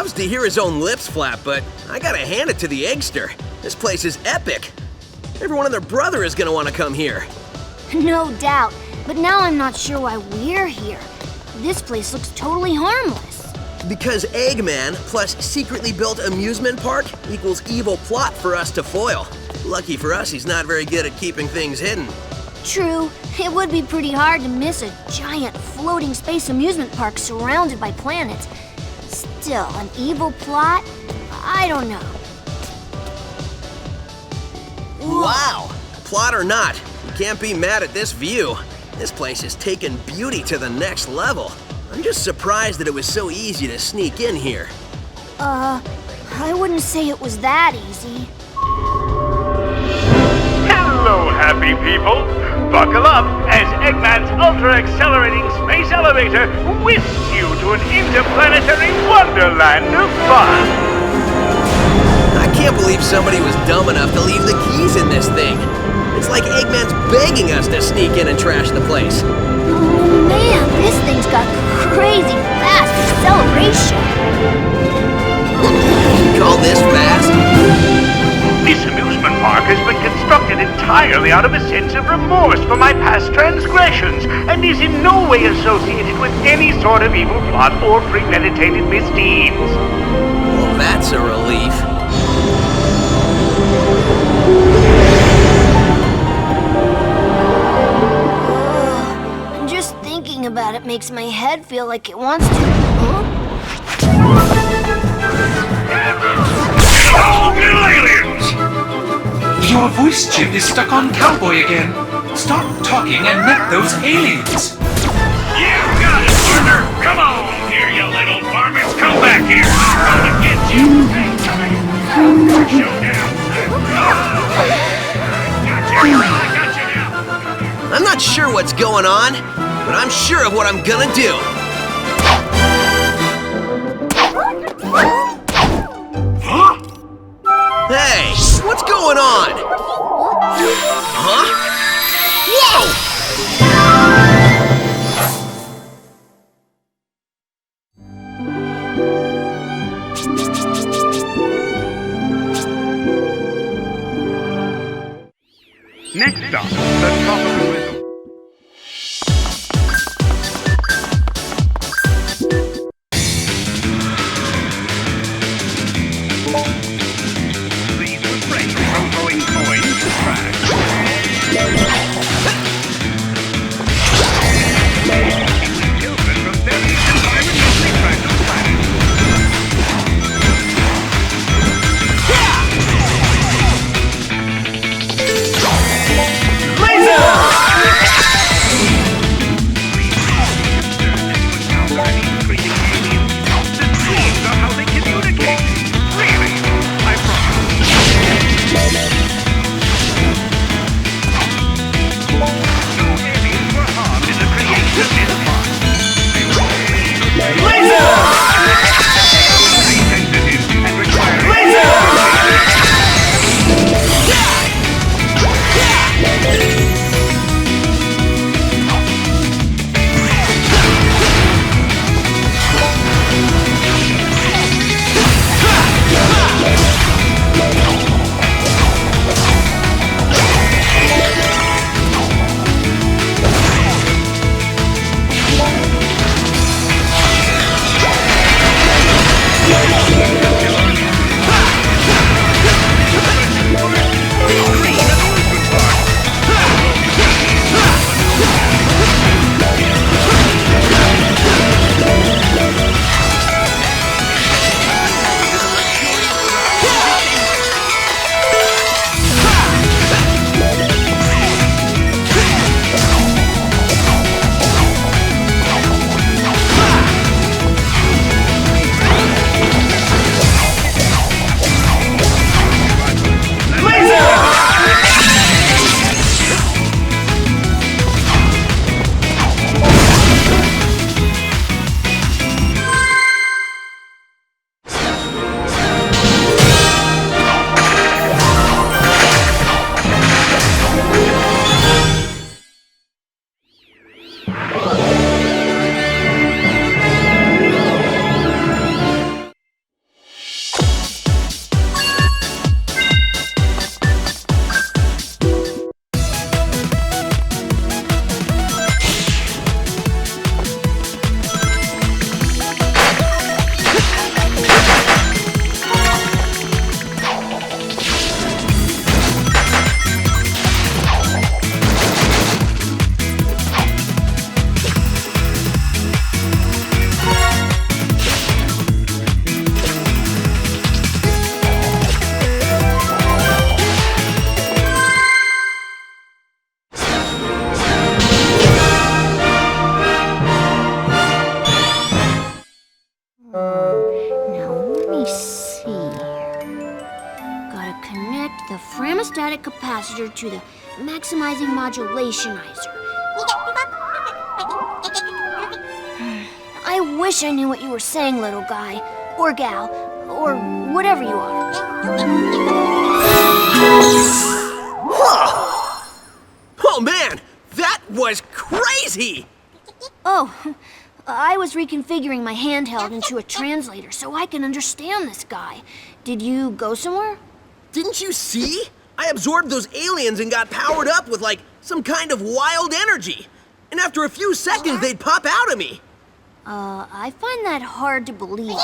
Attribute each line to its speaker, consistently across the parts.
Speaker 1: loves to hear his own lips flap, but I gotta hand it to the Eggster. This place is epic. Everyone and their brother is gonna want to come here.
Speaker 2: No doubt, but now I'm not sure why we're here. This place looks totally harmless.
Speaker 1: Because Eggman plus secretly built amusement park equals evil plot for us to foil. Lucky for us, he's not very good at keeping things hidden.
Speaker 2: True, it would be pretty hard to miss a giant floating space amusement park surrounded by planets. Still, an evil plot? I don't know.
Speaker 1: Wow! Plot or not, you can't be mad at this view. This place has taken beauty to the next level. I'm just surprised that it was so easy to sneak in here.
Speaker 2: I wouldn't say it was that easy.
Speaker 3: Hello, happy people! Buckle up as Eggman's ultra-accelerating space elevator whisks you to an interplanetary wonderland of fun!
Speaker 1: I can't believe somebody was dumb enough to leave the keys in this thing. It's like Eggman's begging us to sneak in and trash the place.
Speaker 2: Oh man, this thing's got crazy fast acceleration.
Speaker 1: Call this fast?
Speaker 3: This amusement park has been constructed entirely out of a sense of remorse for my past transgressions and is in no way associated with any sort of evil plot or premeditated misdeeds.
Speaker 1: Well, that's a relief.
Speaker 2: Just thinking about it makes my head feel like it wants to.
Speaker 3: Oh, little aliens!
Speaker 4: Your voice chip is stuck on Cowboy again. Stop talking and met those aliens.
Speaker 3: You got it, partner! Come on here, you little varmints! Come back here! I'm gonna get you! Showdown! I got you now!
Speaker 1: I'm not sure what's going on, but I'm sure of what I'm gonna do.
Speaker 3: Huh?
Speaker 1: Hey, what's going on? Huh? Whoa!
Speaker 3: Next stop, the top of the Wisp. Please refrain from throwing coins to trash. Children from various environmentally fragile planets.
Speaker 2: thermostatic capacitor to the maximizing modulationizer. I wish I knew what you were saying, little guy, or gal, or whatever you are.
Speaker 1: Oh man, that was crazy!
Speaker 2: Oh, I was reconfiguring my handheld into a translator so I can understand this guy. Did you go somewhere?
Speaker 1: Didn't you see? I absorbed those aliens and got powered up with like some kind of wild energy. And after a few seconds, they'd pop out of me.
Speaker 2: I find that hard to believe.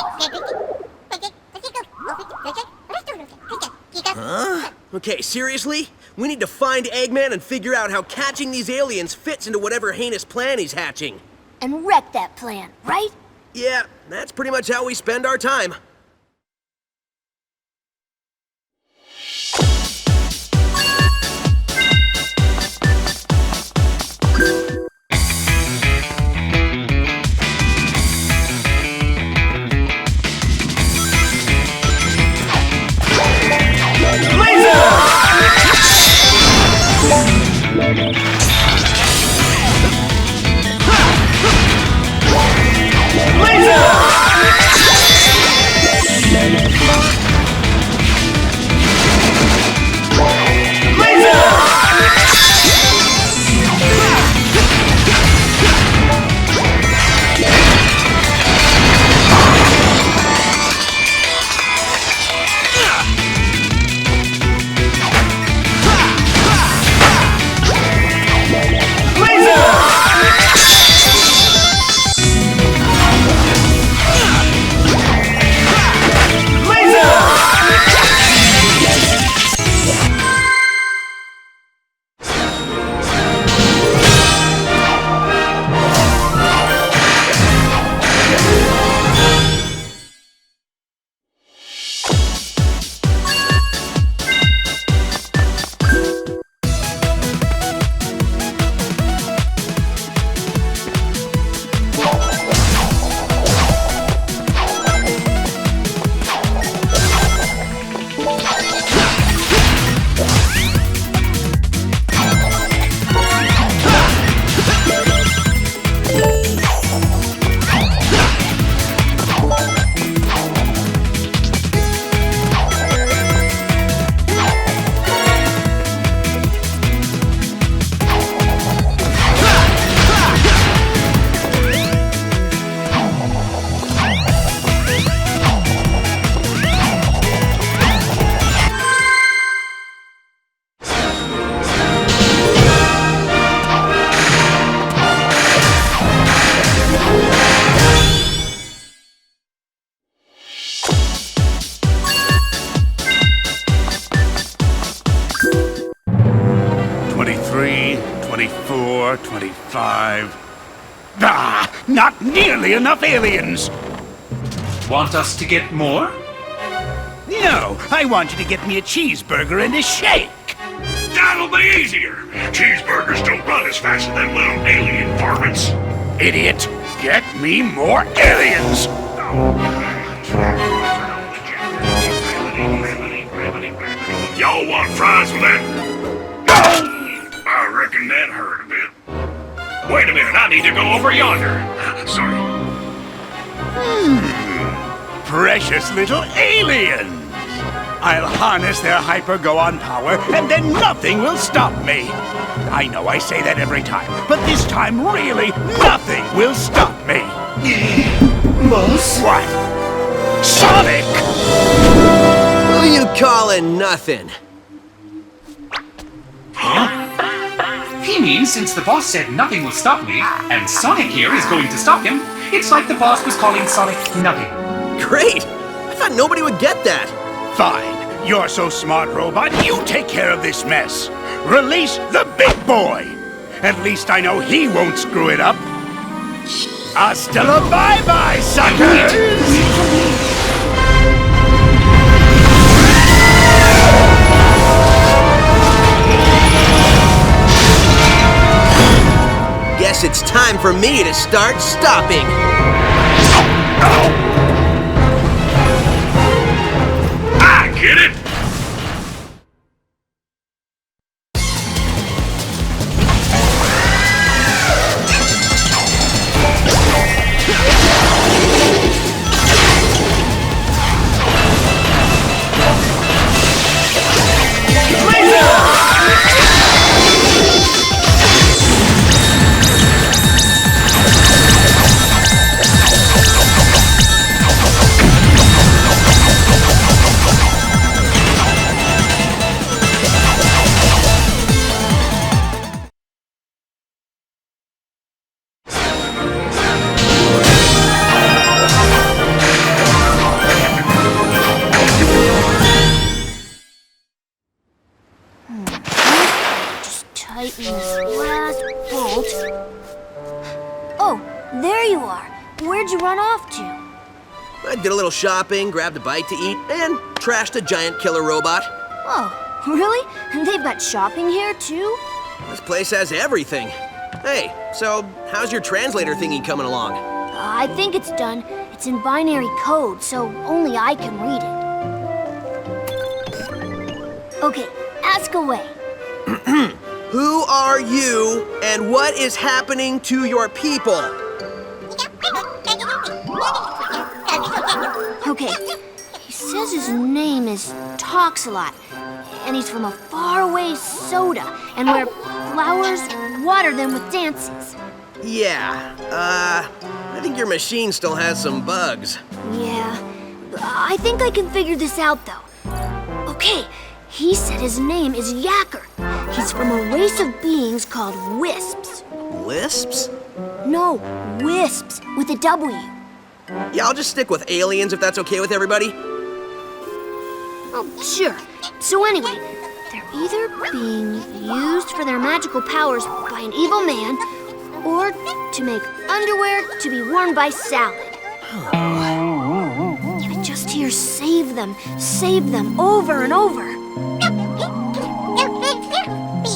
Speaker 1: Huh? Okay, seriously? We need to find Eggman and figure out how catching these aliens fits into whatever heinous plan he's hatching.
Speaker 2: And wreck that plan, right?
Speaker 1: Yeah, that's pretty much how we spend our time.
Speaker 3: Not nearly enough aliens!
Speaker 4: Want us to get more?
Speaker 3: No, I want you to get me a cheeseburger and a shake!
Speaker 5: That'll be easier! Cheeseburgers don't run as fast as them little alien varmints!
Speaker 3: Idiot! Get me more aliens!
Speaker 5: Y'all want fries with that? I reckon that hurt a bit. Wait a minute, I need to go over yonder. Sorry.
Speaker 3: Precious little aliens! I'll harness their hyper-go-on power, and then nothing will stop me! I know I say that every time, but this time, really, nothing will stop me!
Speaker 1: Boss?
Speaker 3: What? Sonic!
Speaker 1: Who you calling nothing?
Speaker 4: He means since the boss said nothing will stop me, and Sonic here is going to stop him, it's like the boss was calling Sonic nothing.
Speaker 1: Great! I thought nobody would get that.
Speaker 3: Fine. You're so smart, robot. You take care of this mess. Release the big boy. At least I know he won't screw it up. Hasta la bye-bye, suckers!
Speaker 1: Guess it's time for me to start stopping.
Speaker 5: I get it!
Speaker 2: tighten this last bolt. Oh, there you are. Where'd you run off to?
Speaker 1: I did a little shopping, grabbed a bite to eat, and trashed a giant killer robot.
Speaker 2: Oh, really? And they've got shopping here, too?
Speaker 1: This place has everything. Hey, so how's your translator thingy coming along?
Speaker 2: I think it's done. It's in binary code, so only I can read it. Okay, ask away.
Speaker 1: Who are you, and what is happening to your people?
Speaker 2: Okay, he says his name is 𝗏𝗏𝗃, and he's from a faraway soda, and where flowers water them with dances.
Speaker 1: Yeah, I think your machine still has some bugs.
Speaker 2: Yeah, I think I can figure this out, though. Okay, he said his name is 𝗏𝗃𝗃. He's from a race of beings called Wisps.
Speaker 1: Wisps?
Speaker 2: No, Wisps, with a W.
Speaker 1: Yeah, I'll just stick with aliens if that's okay with everybody.
Speaker 2: Oh, sure. So anyway, they're either being used for their magical powers by an evil man, or to make underwear to be worn by Salad. I just hear save them, over and over.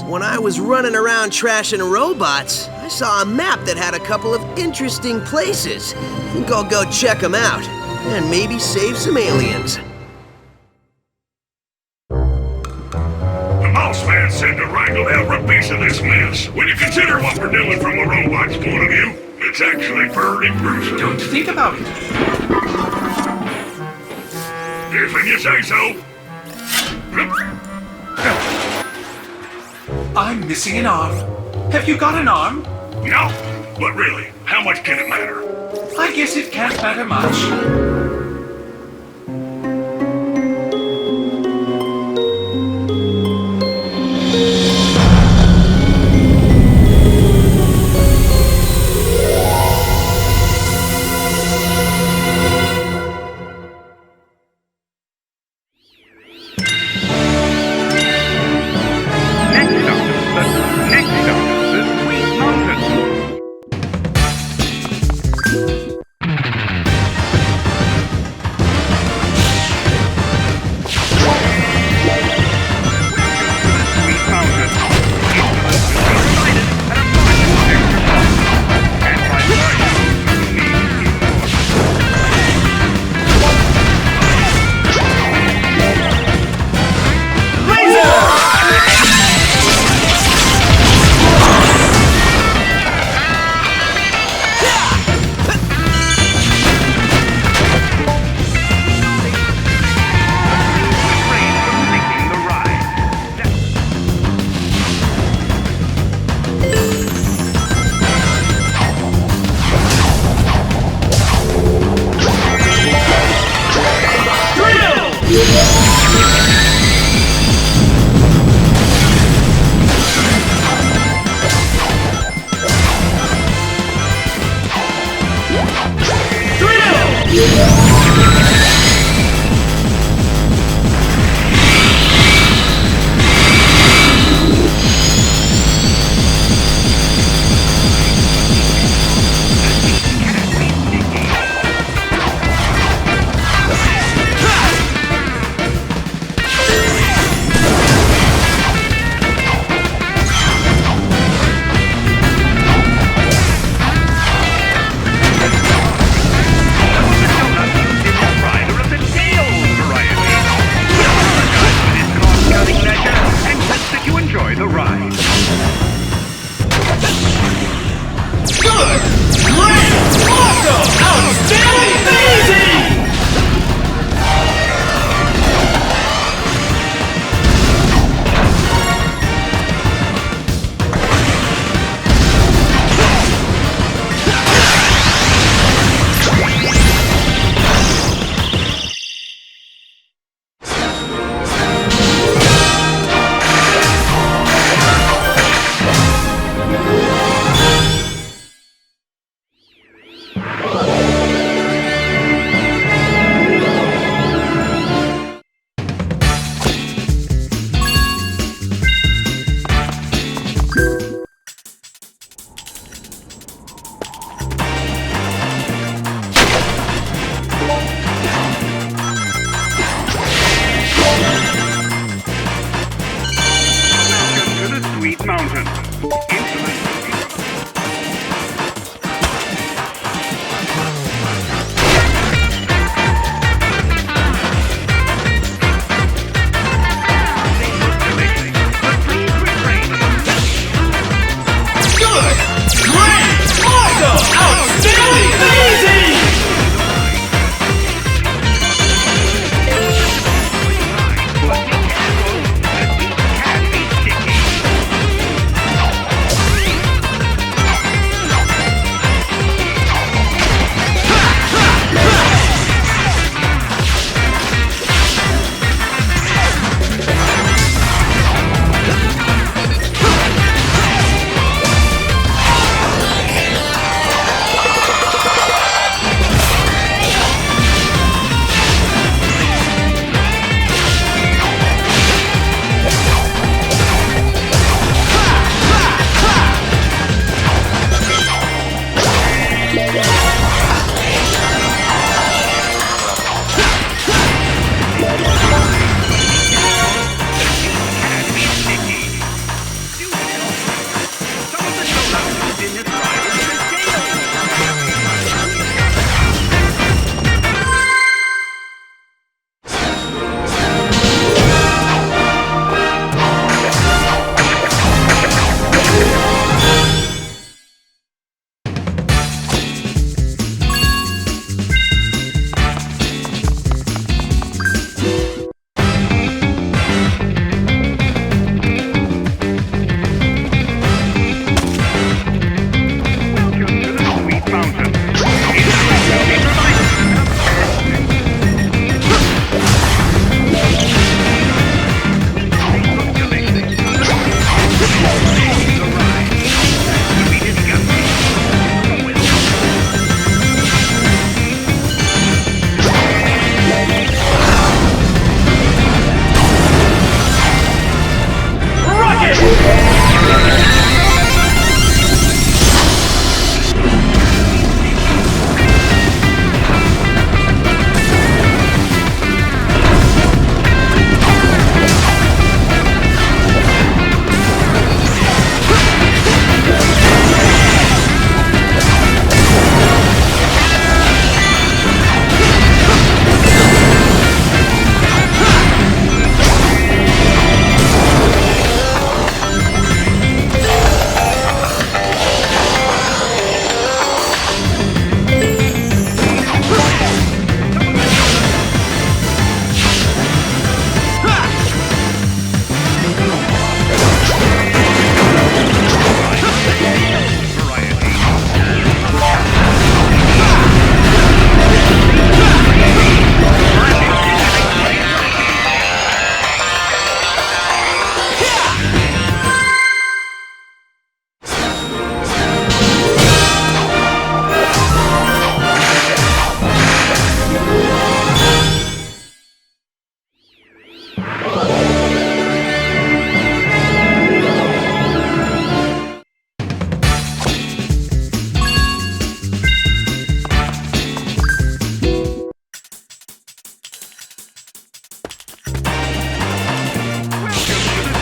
Speaker 1: When I was running around trashing robots, I saw a map that had a couple of interesting places. I think I'll go check them out, and maybe save some aliens.
Speaker 5: The mouse man said to wrangle every piece of this mess. When you consider what we're doing from a robot's point of view, it's actually pretty gruesome.
Speaker 4: Don't think about it.
Speaker 5: If you say so.
Speaker 4: I'm missing an arm. Have you got an arm?
Speaker 5: No, but really, how much can it matter?
Speaker 4: I guess it can't matter much.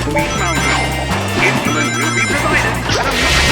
Speaker 3: Sweet mountain. Influence will be provided.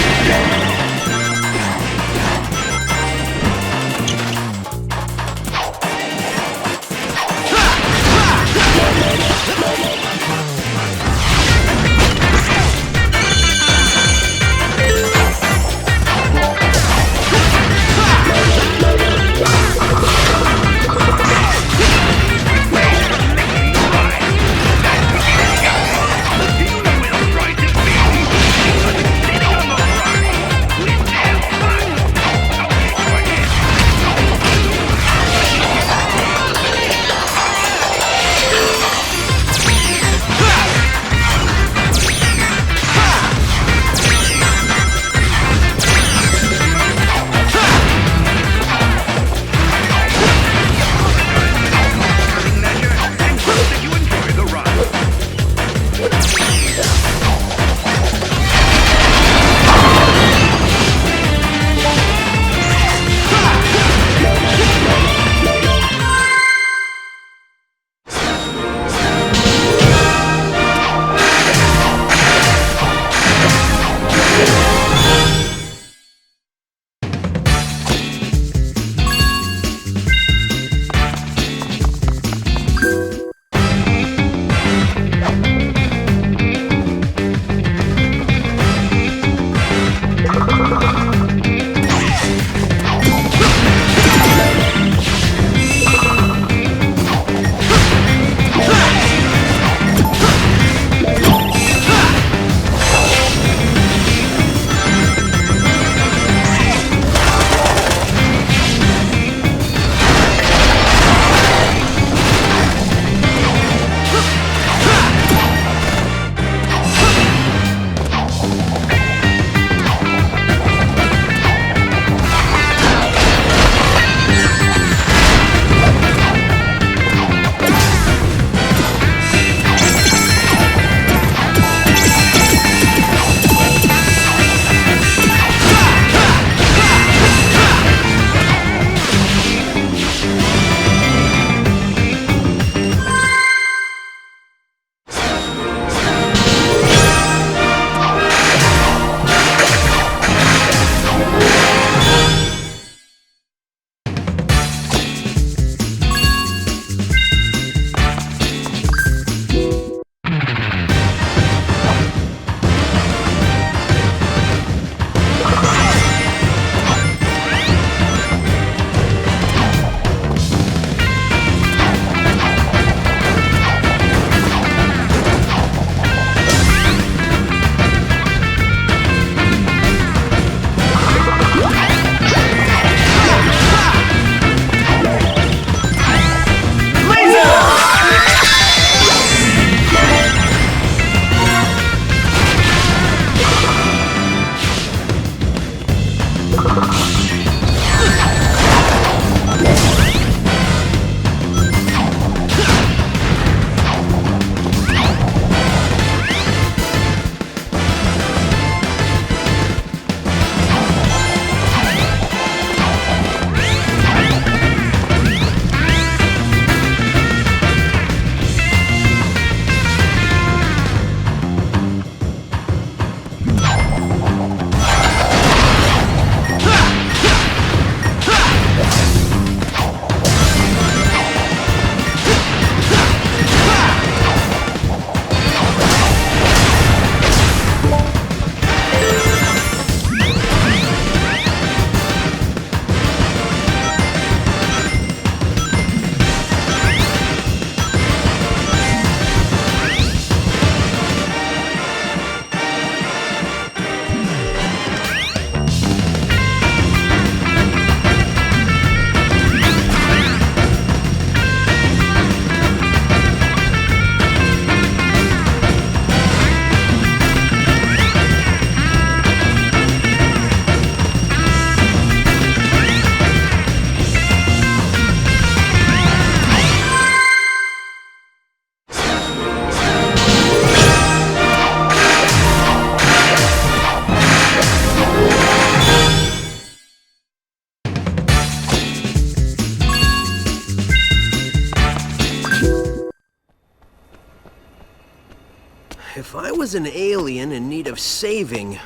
Speaker 1: If I was an alien in need of saving,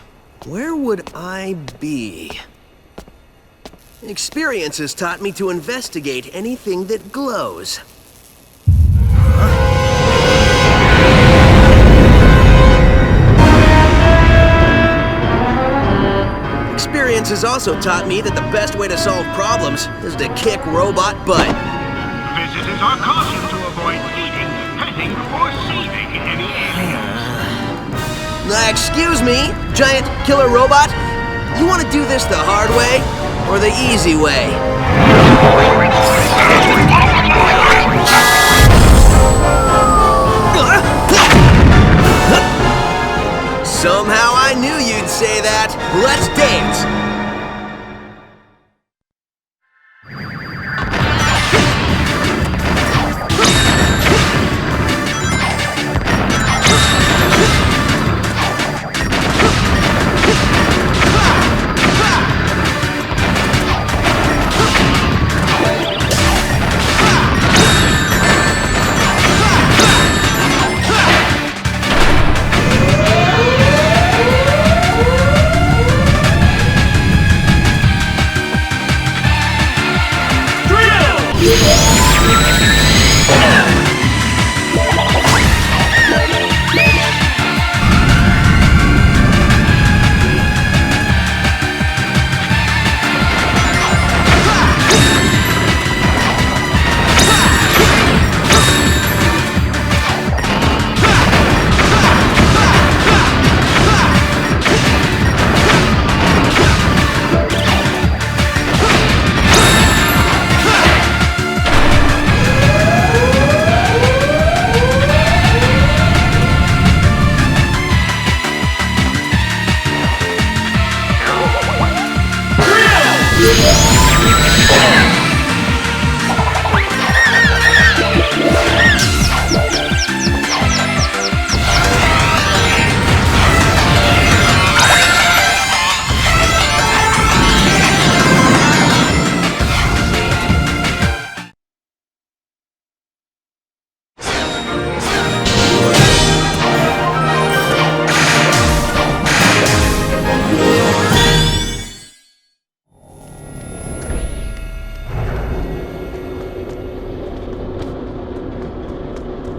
Speaker 1: where would I be? Experience has taught me to investigate anything that glows. Experience has also taught me that the best way to solve problems is to kick robot butt.
Speaker 3: Visitors are cautioned to avoid feeding, petting, or saving any aliens.
Speaker 1: Excuse me, giant killer robot? You want to do this the hard way or the easy way? Somehow I knew you'd say that. Let's dance.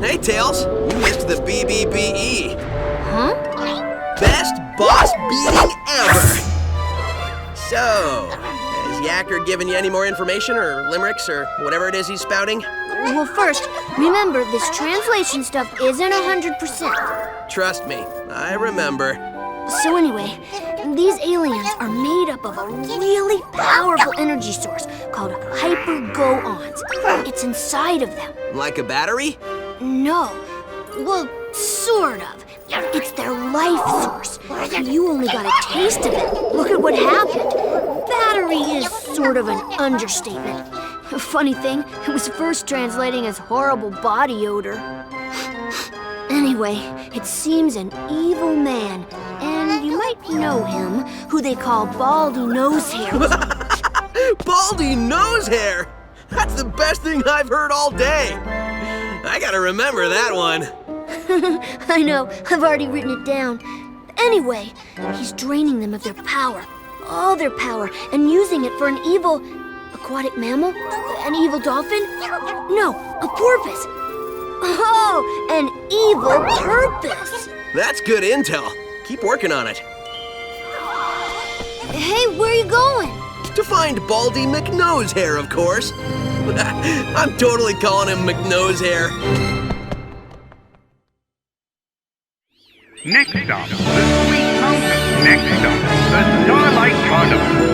Speaker 1: Hey, Tails, you missed the BBBE.
Speaker 2: Huh?
Speaker 1: Best boss beating ever. So, has Yacker given you any more information or limericks or whatever it is he's spouting?
Speaker 2: Well, first, remember, this translation stuff isn't 100%.
Speaker 1: Trust me, I remember.
Speaker 2: So anyway, these aliens are made up of a really powerful energy source called hyper-go-ons. It's inside of them.
Speaker 1: Like a battery?
Speaker 2: No. Well, sort of. It's their life source. You only got a taste of it. Look at what happened. Battery is sort of an understatement. Funny thing, it was first translating as horrible body odor. Anyway, it seems an evil man, and you might know him, who they call Baldy Nosehair.
Speaker 1: Baldy Nosehair! That's the best thing I've heard all day. I gotta remember that one.
Speaker 2: I know, I've already written it down. Anyway, he's draining them of their power, all their power, and using it for an evil aquatic mammal? An evil dolphin? No, a porpoise. Oh, an evil purpose.
Speaker 1: That's good intel. Keep working on it.
Speaker 2: Hey, where are you going?
Speaker 1: To find Baldy McNosehair, of course. I'm totally calling him McNosehair.
Speaker 3: Next stop, the Sweet Mountain. Next stop, the Starlight Carnival.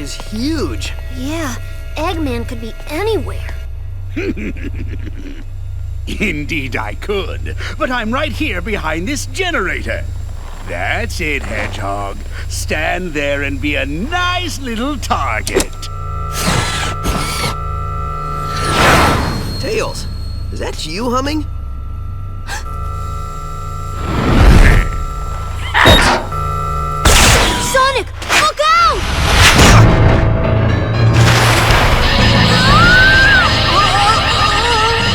Speaker 1: is huge.
Speaker 2: Yeah, Eggman could be anywhere.
Speaker 6: Indeed I could, but I'm right here behind this generator. That's it, Hedgehog. Stand there and be a nice little target.
Speaker 1: Tails, is that you humming?
Speaker 2: Sonic, look out!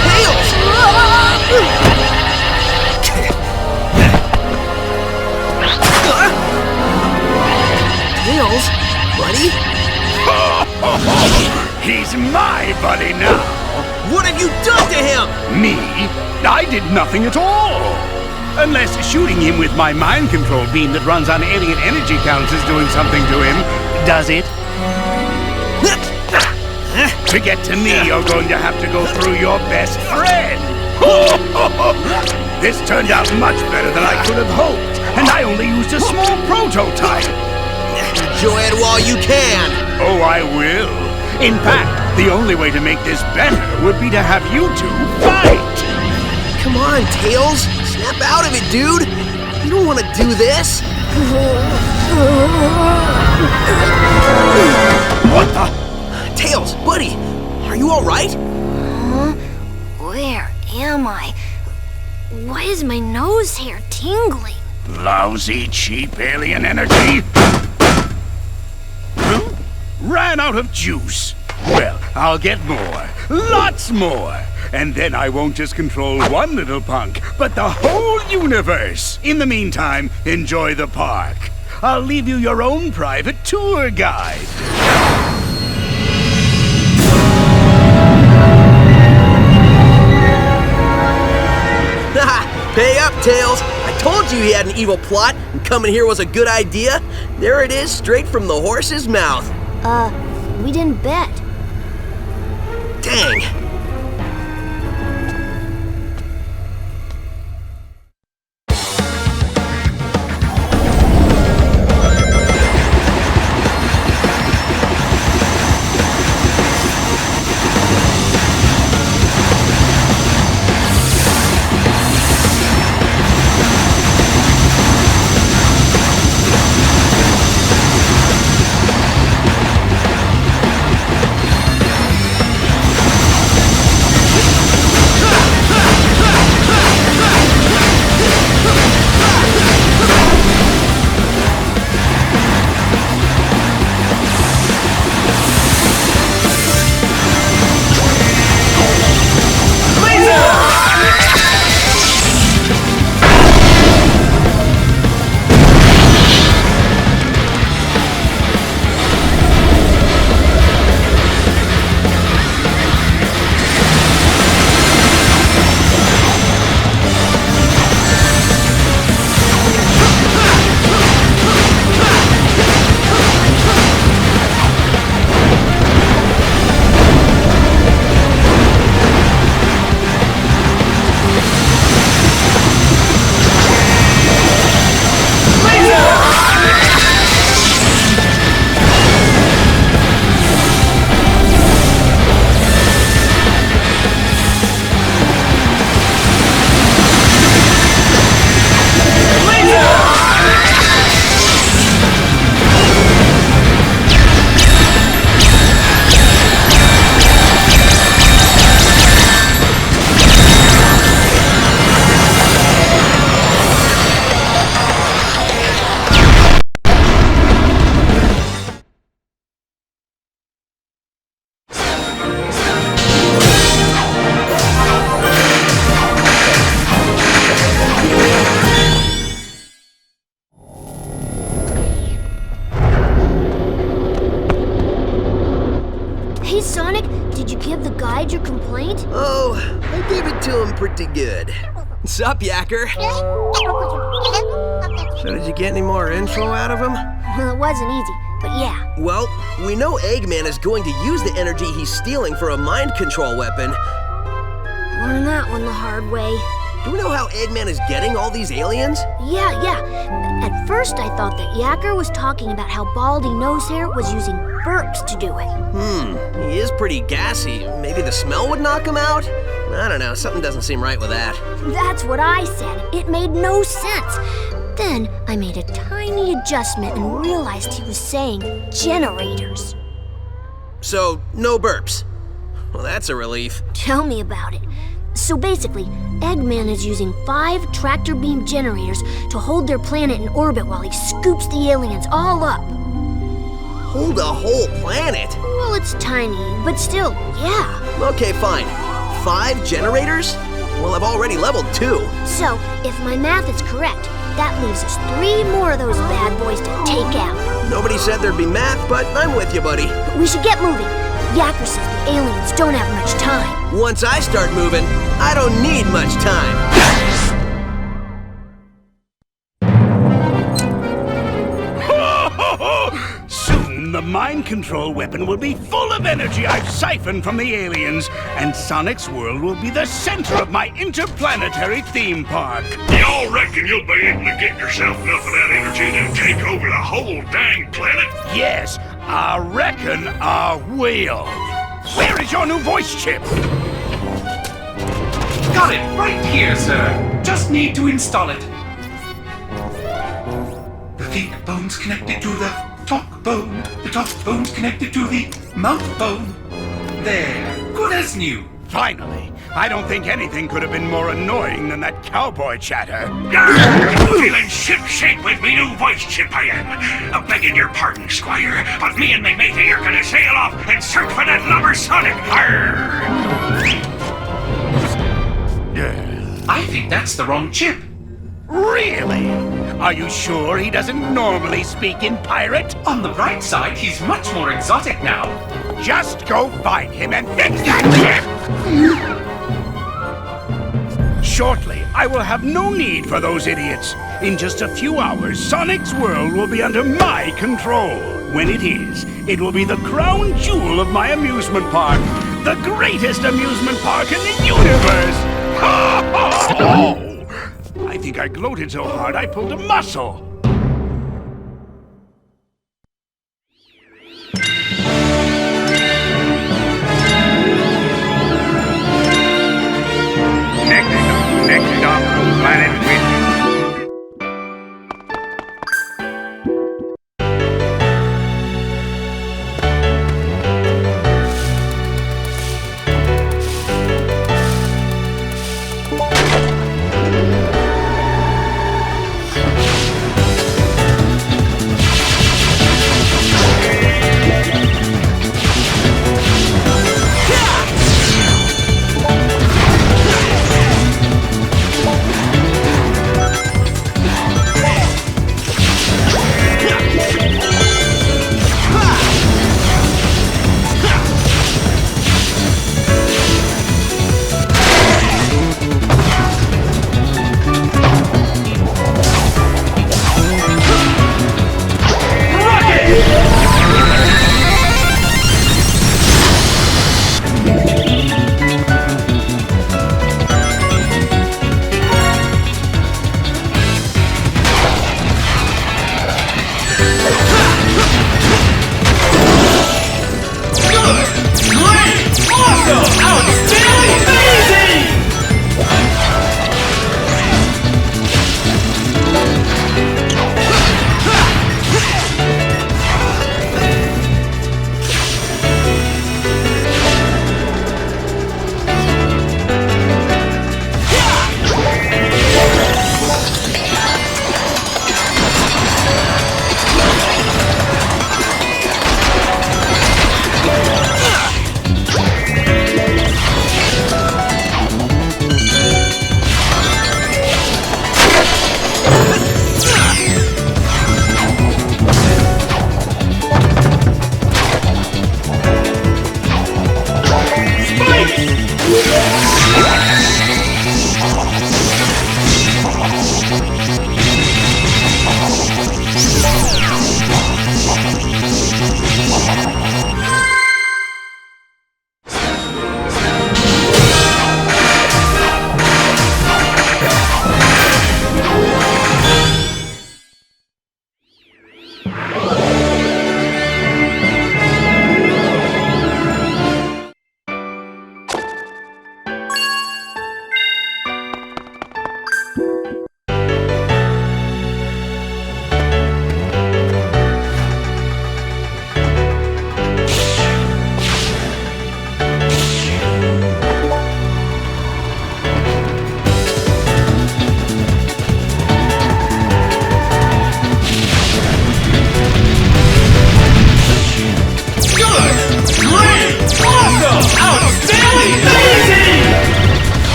Speaker 1: Tails! Tails, buddy?
Speaker 6: He's my buddy now.
Speaker 1: What have you done to him?
Speaker 6: Me? I did nothing at all. Unless shooting him with my mind control beam that runs on alien energy counts is doing something to him. Does it? To get to me, you're going to have to go through your best friend. This turned out much better than I could have hoped, and I only used a small prototype.
Speaker 1: Enjoy it while you can.
Speaker 6: Oh, I will. In fact, the only way to make this better would be to have you two fight.
Speaker 1: Come on, Tails. Snap out of it, dude. You don't want to do this.
Speaker 6: What the?
Speaker 1: Tails, buddy, are you all right?
Speaker 2: Where am I? Why is my nose hair tingling?
Speaker 6: Lousy, cheap alien energy. Huh? Ran out of juice. Well, I'll get more. Lots more. And then I won't just control one little punk, but the whole universe. In the meantime, enjoy the park. I'll leave you your own private tour guide.
Speaker 1: Pay up, Tails. I told you he had an evil plot, and coming here was a good idea. There it is, straight from the horse's mouth.
Speaker 2: We didn't bet.
Speaker 1: Dang.
Speaker 2: Hey, Sonic, did you give the guide your complaint?
Speaker 1: Oh, I gave it to him pretty good. Sup, Yacker? So did you get any more info out of him?
Speaker 2: Well, it wasn't easy, but yeah.
Speaker 1: Well, we know Eggman is going to use the energy he's stealing for a mind control weapon.
Speaker 2: Learned that one the hard way.
Speaker 1: Do we know how Eggman is getting all these aliens?
Speaker 2: Yeah. At first, I thought that Yacker was talking about how Baldy Nosehair was using burps to do it.
Speaker 1: He is pretty gassy. Maybe the smell would knock him out? I don't know, something doesn't seem right with that.
Speaker 2: That's what I said. It made no sense. Then I made a tiny adjustment and realized he was saying generators.
Speaker 1: So, no burps. Well, that's a relief.
Speaker 2: Tell me about it. So basically, Eggman is using 5 tractor beam generators to hold their planet in orbit while he scoops the aliens all up.
Speaker 1: Hold a whole planet?
Speaker 2: Well, it's tiny, but still, yeah.
Speaker 1: Okay, fine. 5 generators? Well, I've already leveled 2.
Speaker 2: So, if my math is correct, that leaves us 3 more of those bad boys to take out.
Speaker 1: Nobody said there'd be math, but I'm with you, buddy.
Speaker 2: We should get moving. Yacker says the aliens don't have much time.
Speaker 1: Once I start moving, I don't need much time.
Speaker 6: Soon, the mind control weapon will be full of energy I've siphoned from the aliens, and Sonic's world will be the center of my interplanetary theme park.
Speaker 5: Y'all reckon you'll be able to get yourself enough of that energy to take over the whole dang planet?
Speaker 6: Yes, I reckon I will. Where is your new voice chip?
Speaker 4: Got it right here, sir. Just need to install it. The think bone's connected to the talk bone. The talk bone's connected to the mouth bone. There, good as new.
Speaker 6: Finally. I don't think anything could have been more annoying than that cowboy chatter.
Speaker 5: Feeling ship-shape with me new voice chip I am. I'm begging your pardon, Squire, but me and me matey are gonna sail off and search for that lubber Sonic.
Speaker 4: I think that's the wrong chip.
Speaker 6: Really? Are you sure he doesn't normally speak in pirate?
Speaker 4: On the bright side, he's much more exotic now.
Speaker 6: Just go find him and fix that chip! Shortly, I will have no need for those idiots. In just a few hours, Sonic's world will be under my control. When it is, it will be the crown jewel of my amusement park. The greatest amusement park in the universe! I think I gloated so hard I pulled a muscle.
Speaker 3: Next stop, Planet Wisp.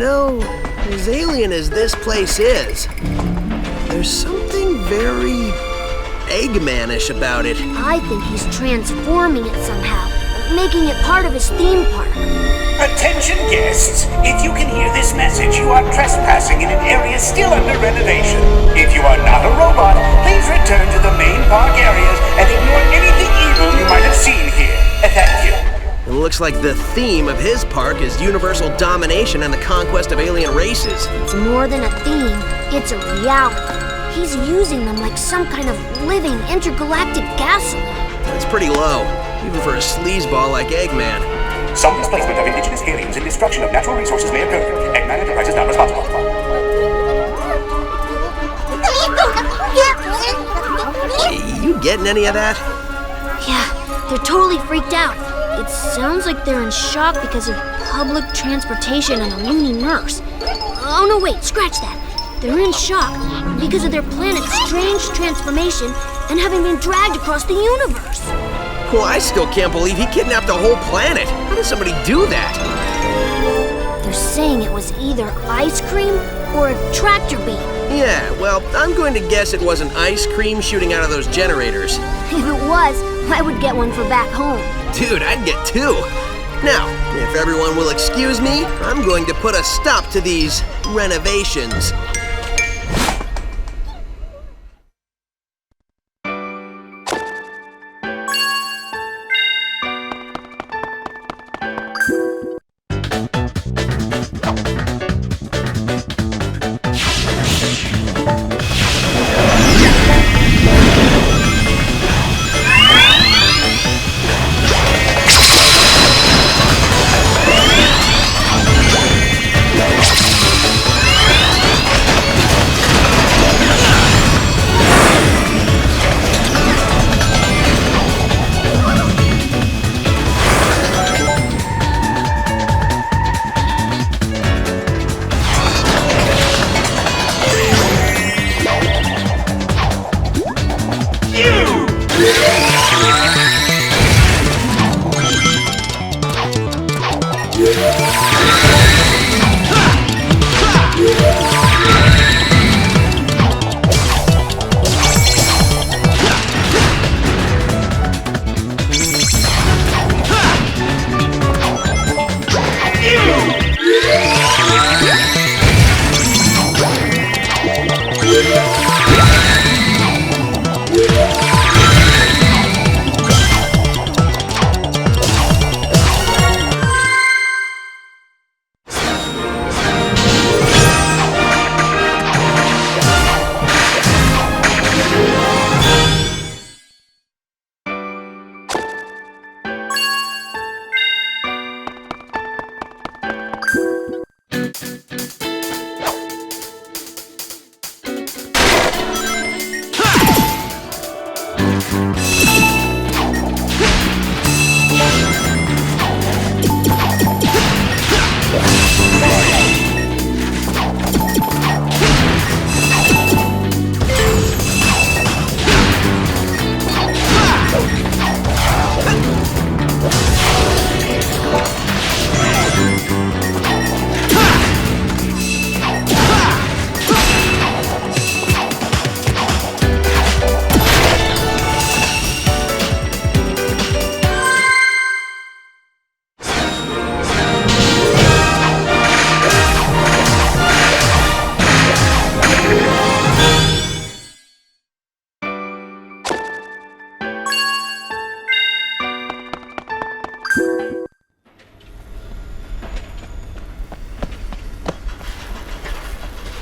Speaker 1: know, as alien as this place is, there's something very Eggman-ish about it.
Speaker 2: I think he's transforming it somehow, making it part of his theme park.
Speaker 7: Attention guests, if you can hear this message, you are trespassing in an area still under renovation. If you are not a robot, please return to the main park areas and ignore anything evil you might have seen here. Thank you.
Speaker 1: It looks like the theme of his park is universal domination and the conquest of alien races.
Speaker 2: It's more than a theme, it's a reality. He's using them like some kind of living intergalactic gasoline.
Speaker 1: That's pretty low, even for a sleazeball like Eggman.
Speaker 7: Some displacement of indigenous aliens and destruction of natural resources may occur. Eggman Enterprises not responsible.
Speaker 1: You getting any of that?
Speaker 2: Yeah, they're totally freaked out. It sounds like they're in shock because of public transportation and a loony nurse. Oh no, wait, scratch that. They're in shock because of their planet's strange transformation and having been dragged across the universe.
Speaker 1: Well, I still can't believe he kidnapped a whole planet. How did somebody do that?
Speaker 2: They're saying it was either ice cream or a tractor beam.
Speaker 1: Yeah, well, I'm going to guess it wasn't ice cream shooting out of those generators.
Speaker 2: If it was, I would get one for back home.
Speaker 1: Dude, I'd get two. Now, if everyone will excuse me, I'm going to put a stop to these renovations.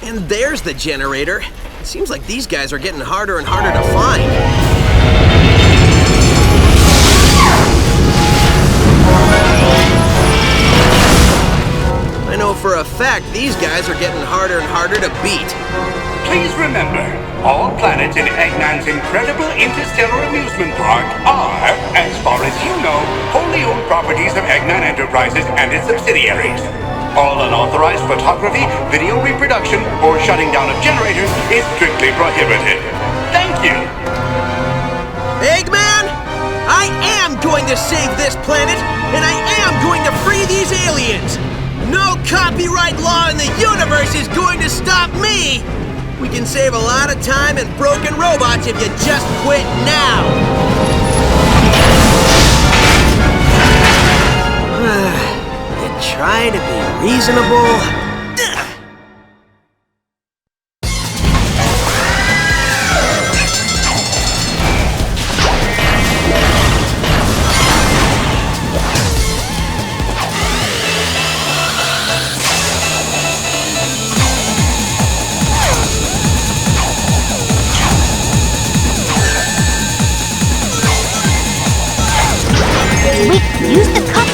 Speaker 1: And there's the generator. It seems like these guys are getting harder and harder to find. I know for a fact these guys are getting harder and harder to beat.
Speaker 7: Please remember, all planets in Eggman's incredible interstellar amusement park are, as far as you know, wholly owned properties of Eggman Enterprises and its subsidiaries. All unauthorized photography, video reproduction, or shutting down of generators is strictly prohibited. Thank you!
Speaker 1: Eggman, I am going to save this planet, and I am going to free these aliens! No copyright law in the universe is going to stop me! We can save a lot of time and broken robots if you just quit now! You try to be reasonable.
Speaker 2: Wait, use the cup.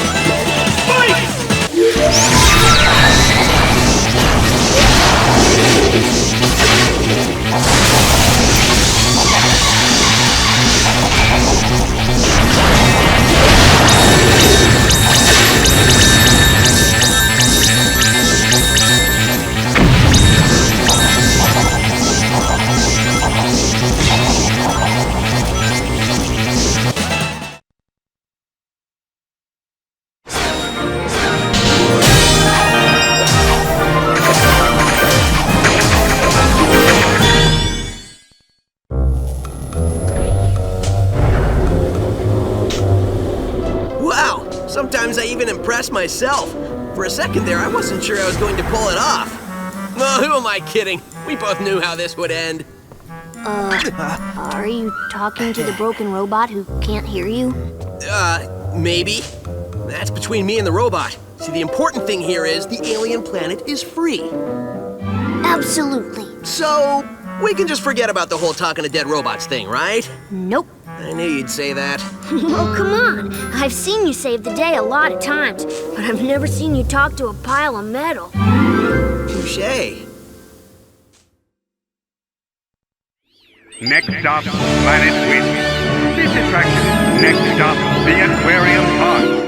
Speaker 1: Sometimes I even impress myself. For a second there, I wasn't sure I was going to pull it off. Oh, who am I kidding? We both knew how this would end.
Speaker 2: Are you talking to the broken robot who can't hear you?
Speaker 1: Maybe. That's between me and the robot. See, the important thing here is the alien planet is free.
Speaker 2: Absolutely.
Speaker 1: So, we can just forget about the whole talking to dead robots thing, right?
Speaker 2: Nope.
Speaker 1: I knew you'd say that.
Speaker 2: Oh, come on. I've seen you save the day a lot of times, but I've never seen you talk to a pile of metal.
Speaker 1: Touché.
Speaker 7: Next stop, Planet Wisp. This attraction, next stop, the Aquarium Park.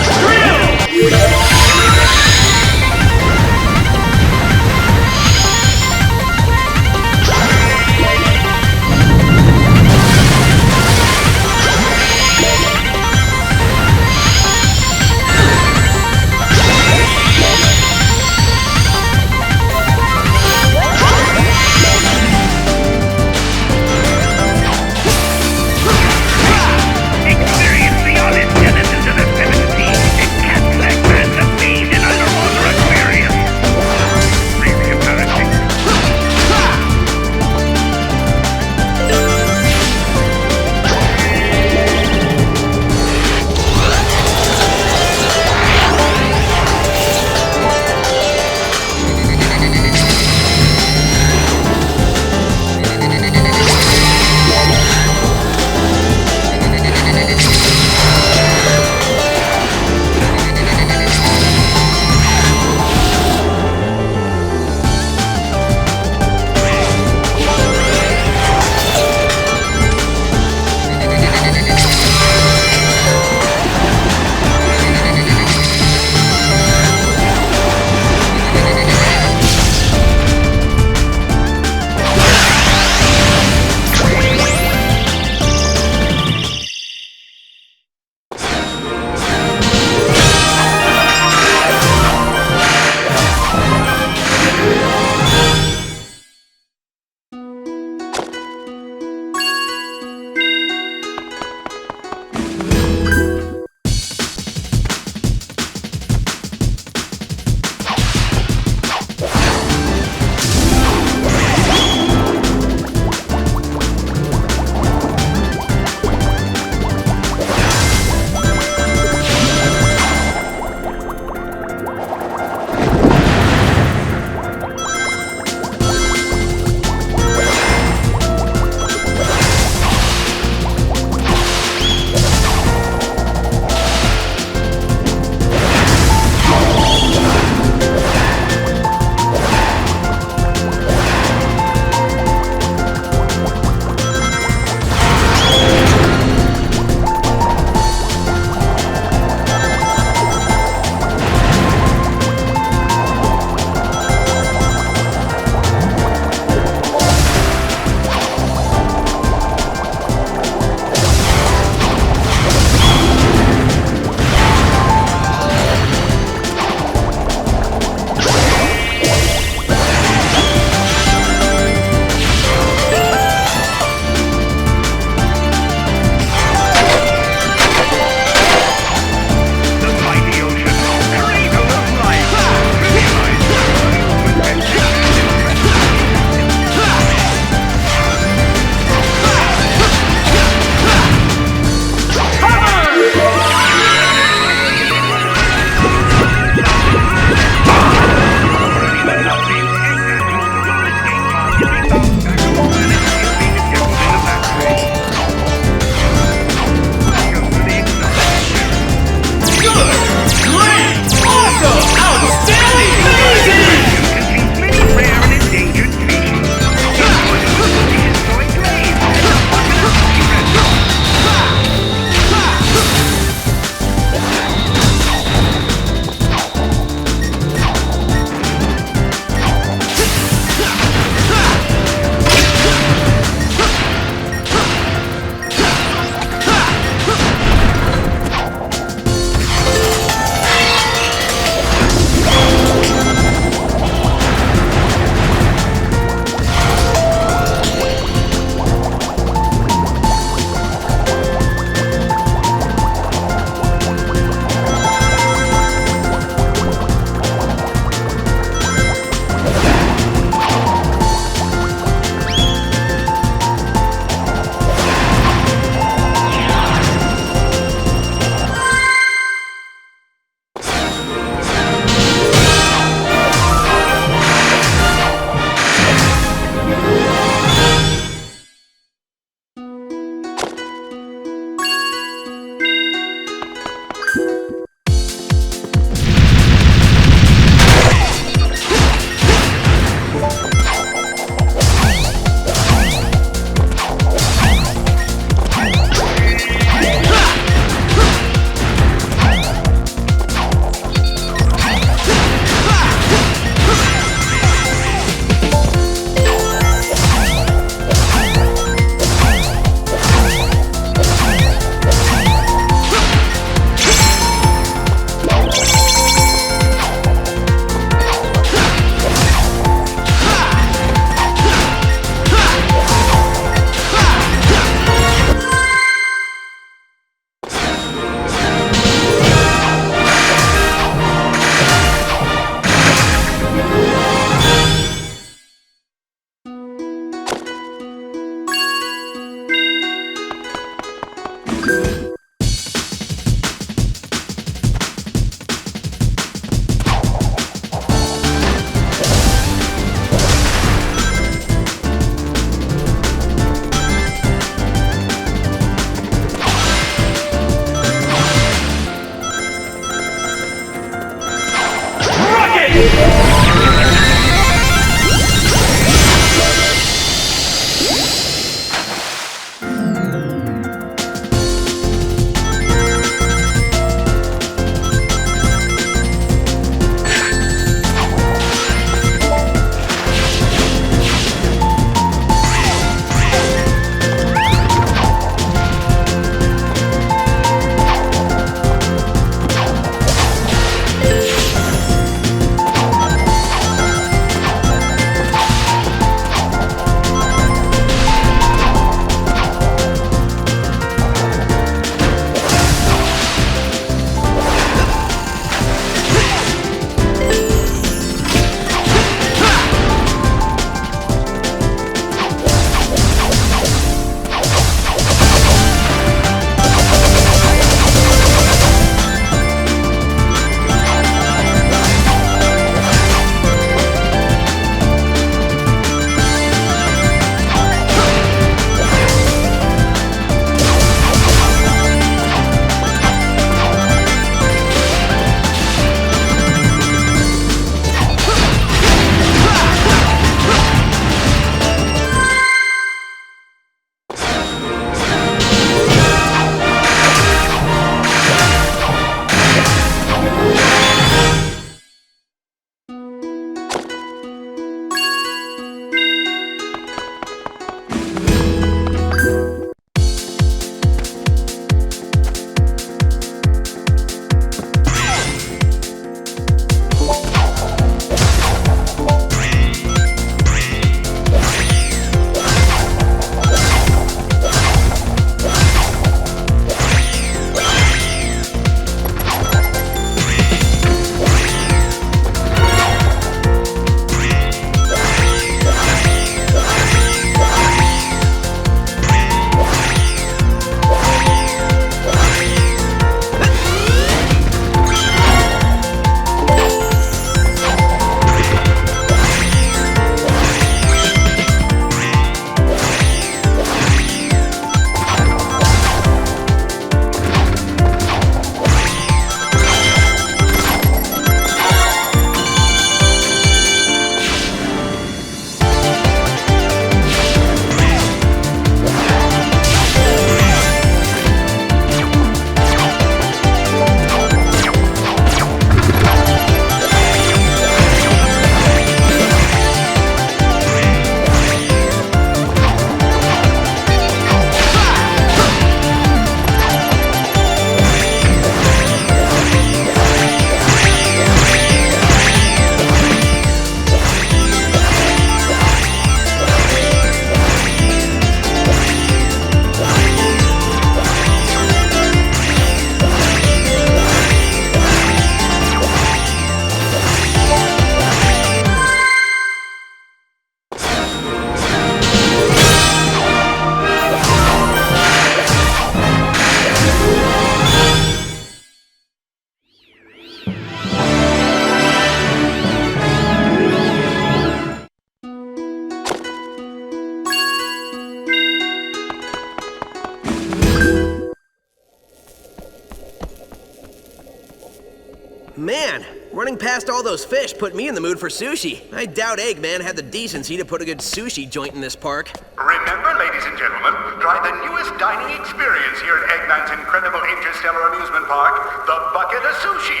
Speaker 1: Running past all those fish put me in the mood for sushi. I doubt Eggman had the decency to put a good sushi joint in this park.
Speaker 3: Remember, ladies and gentlemen, try the newest dining experience here at Eggman's incredible interstellar amusement park, the bucket of sushi.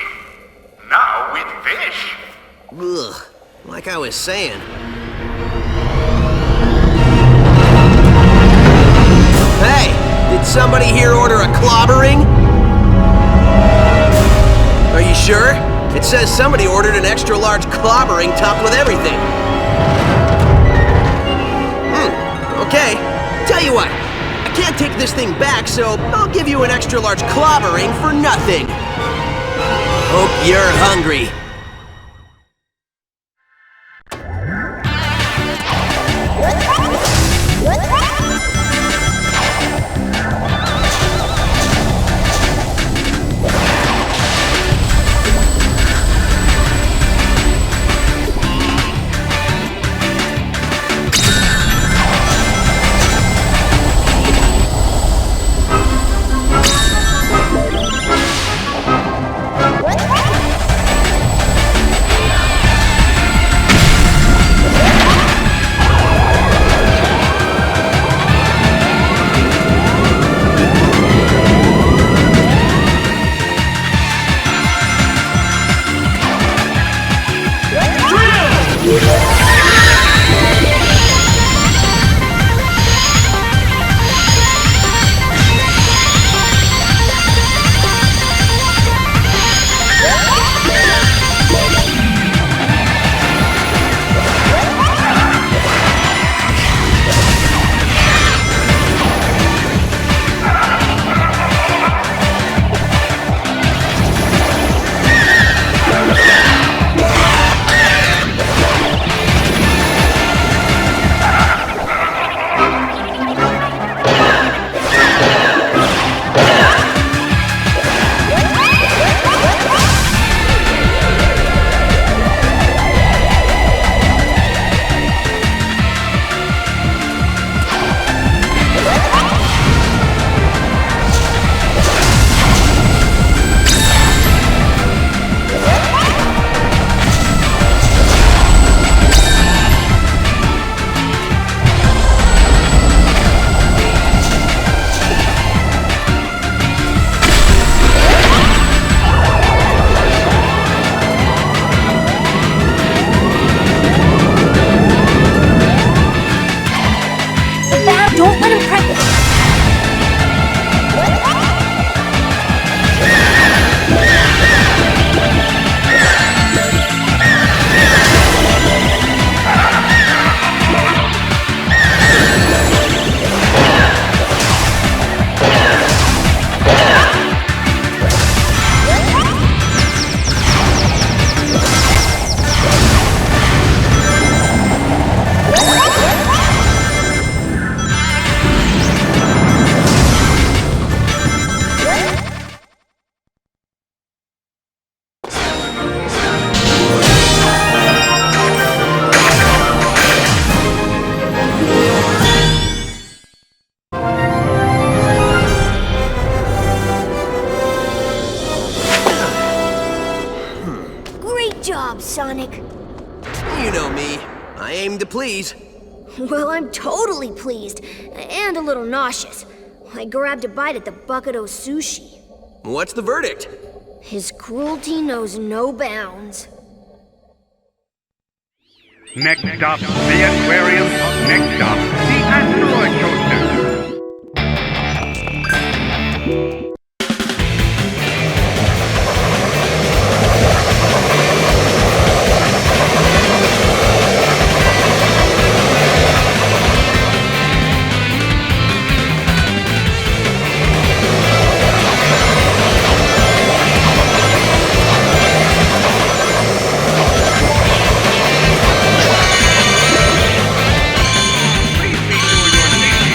Speaker 3: Now with fish.
Speaker 1: Ugh, like I was saying. Hey, did somebody here order a clobbering? Are you sure? It says somebody ordered an extra large clobbering topped with everything. Okay. Tell you what, I can't take this thing back, so I'll give you an extra large clobbering for nothing. Hope you're hungry.
Speaker 2: Sonic.
Speaker 1: You know me. I aim to please.
Speaker 2: Well, I'm totally pleased, and a little nauseous. I grabbed a bite at the bucket of sushi.
Speaker 1: What's the verdict?
Speaker 2: His cruelty knows no bounds.
Speaker 7: Next stop, the Aquarium. Next stop, the Asteroid Coaster. Please be sure your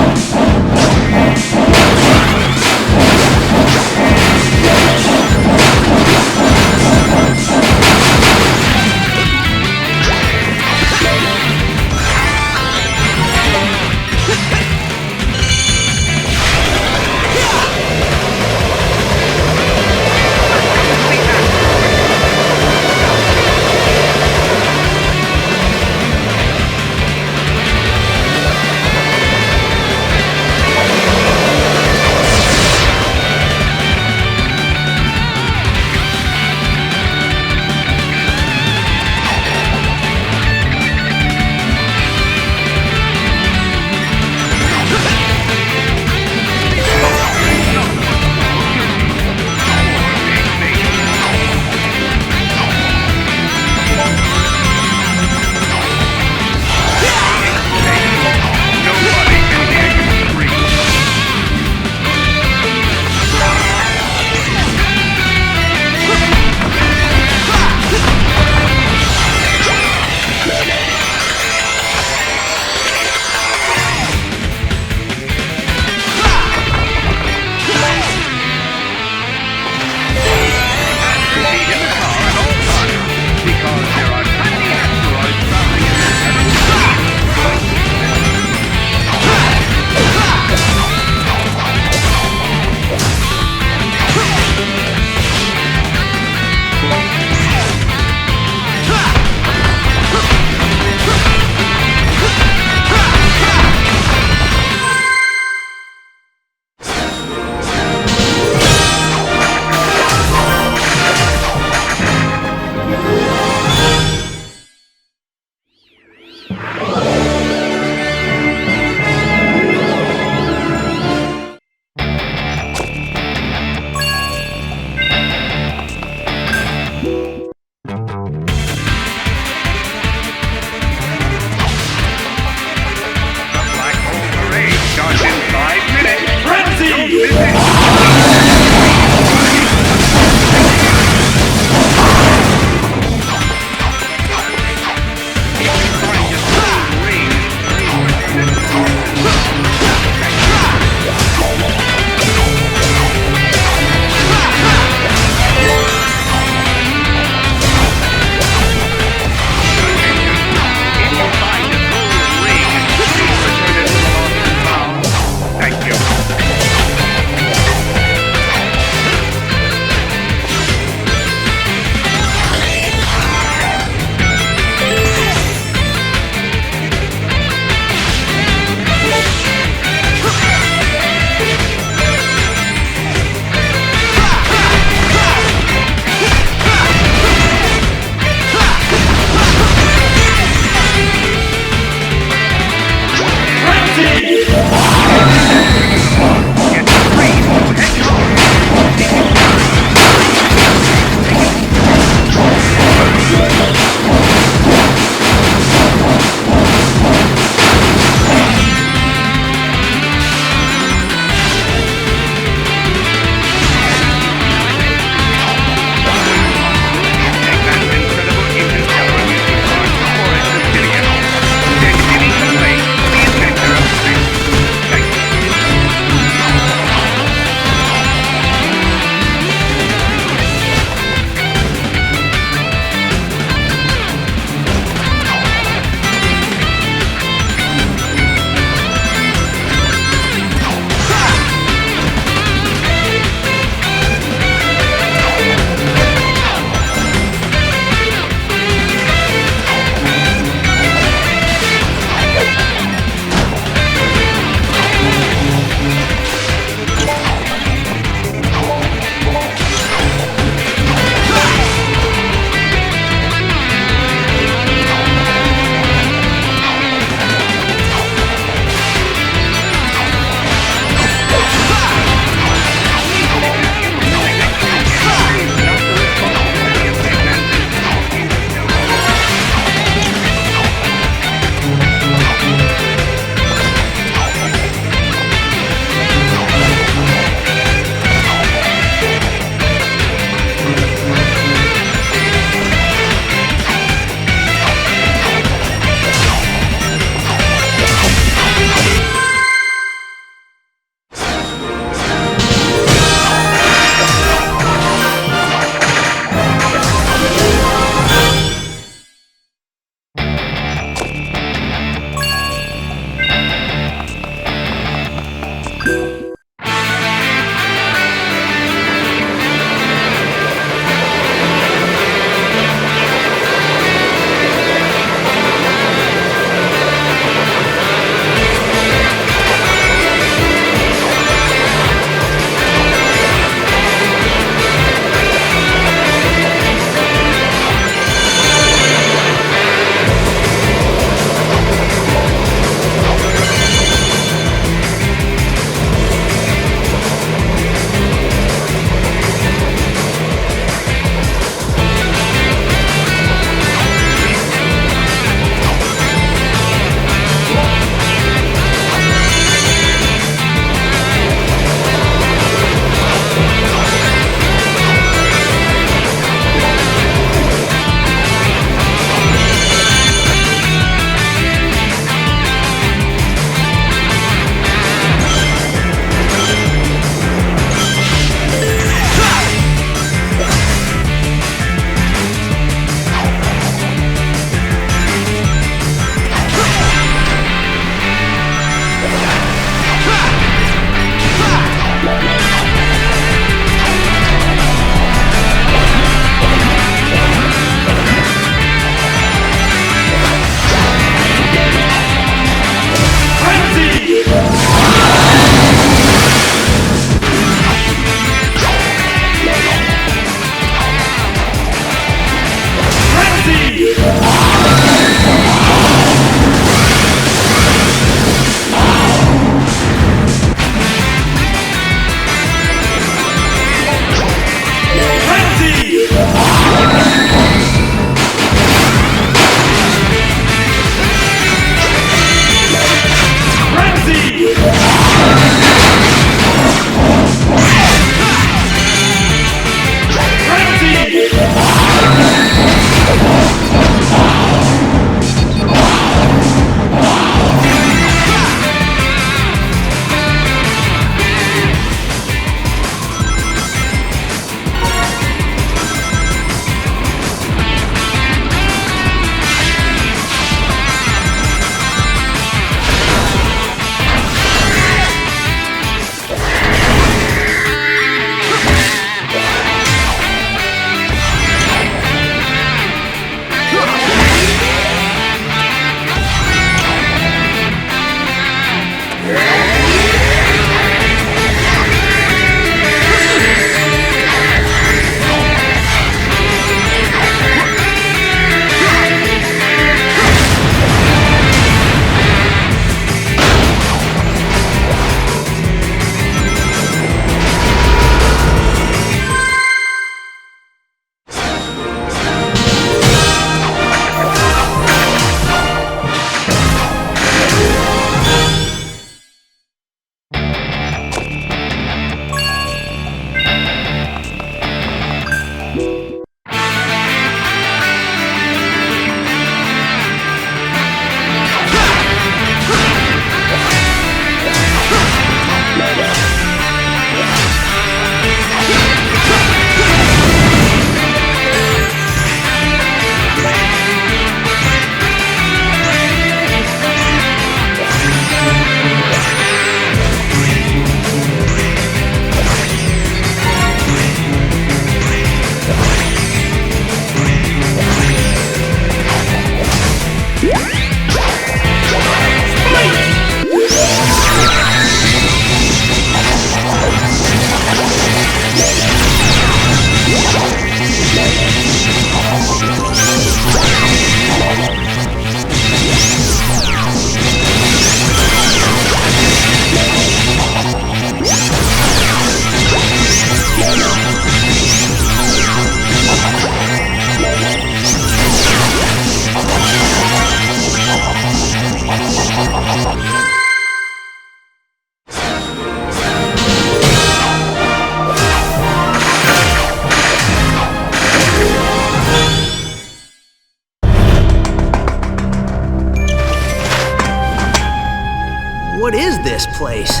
Speaker 1: place.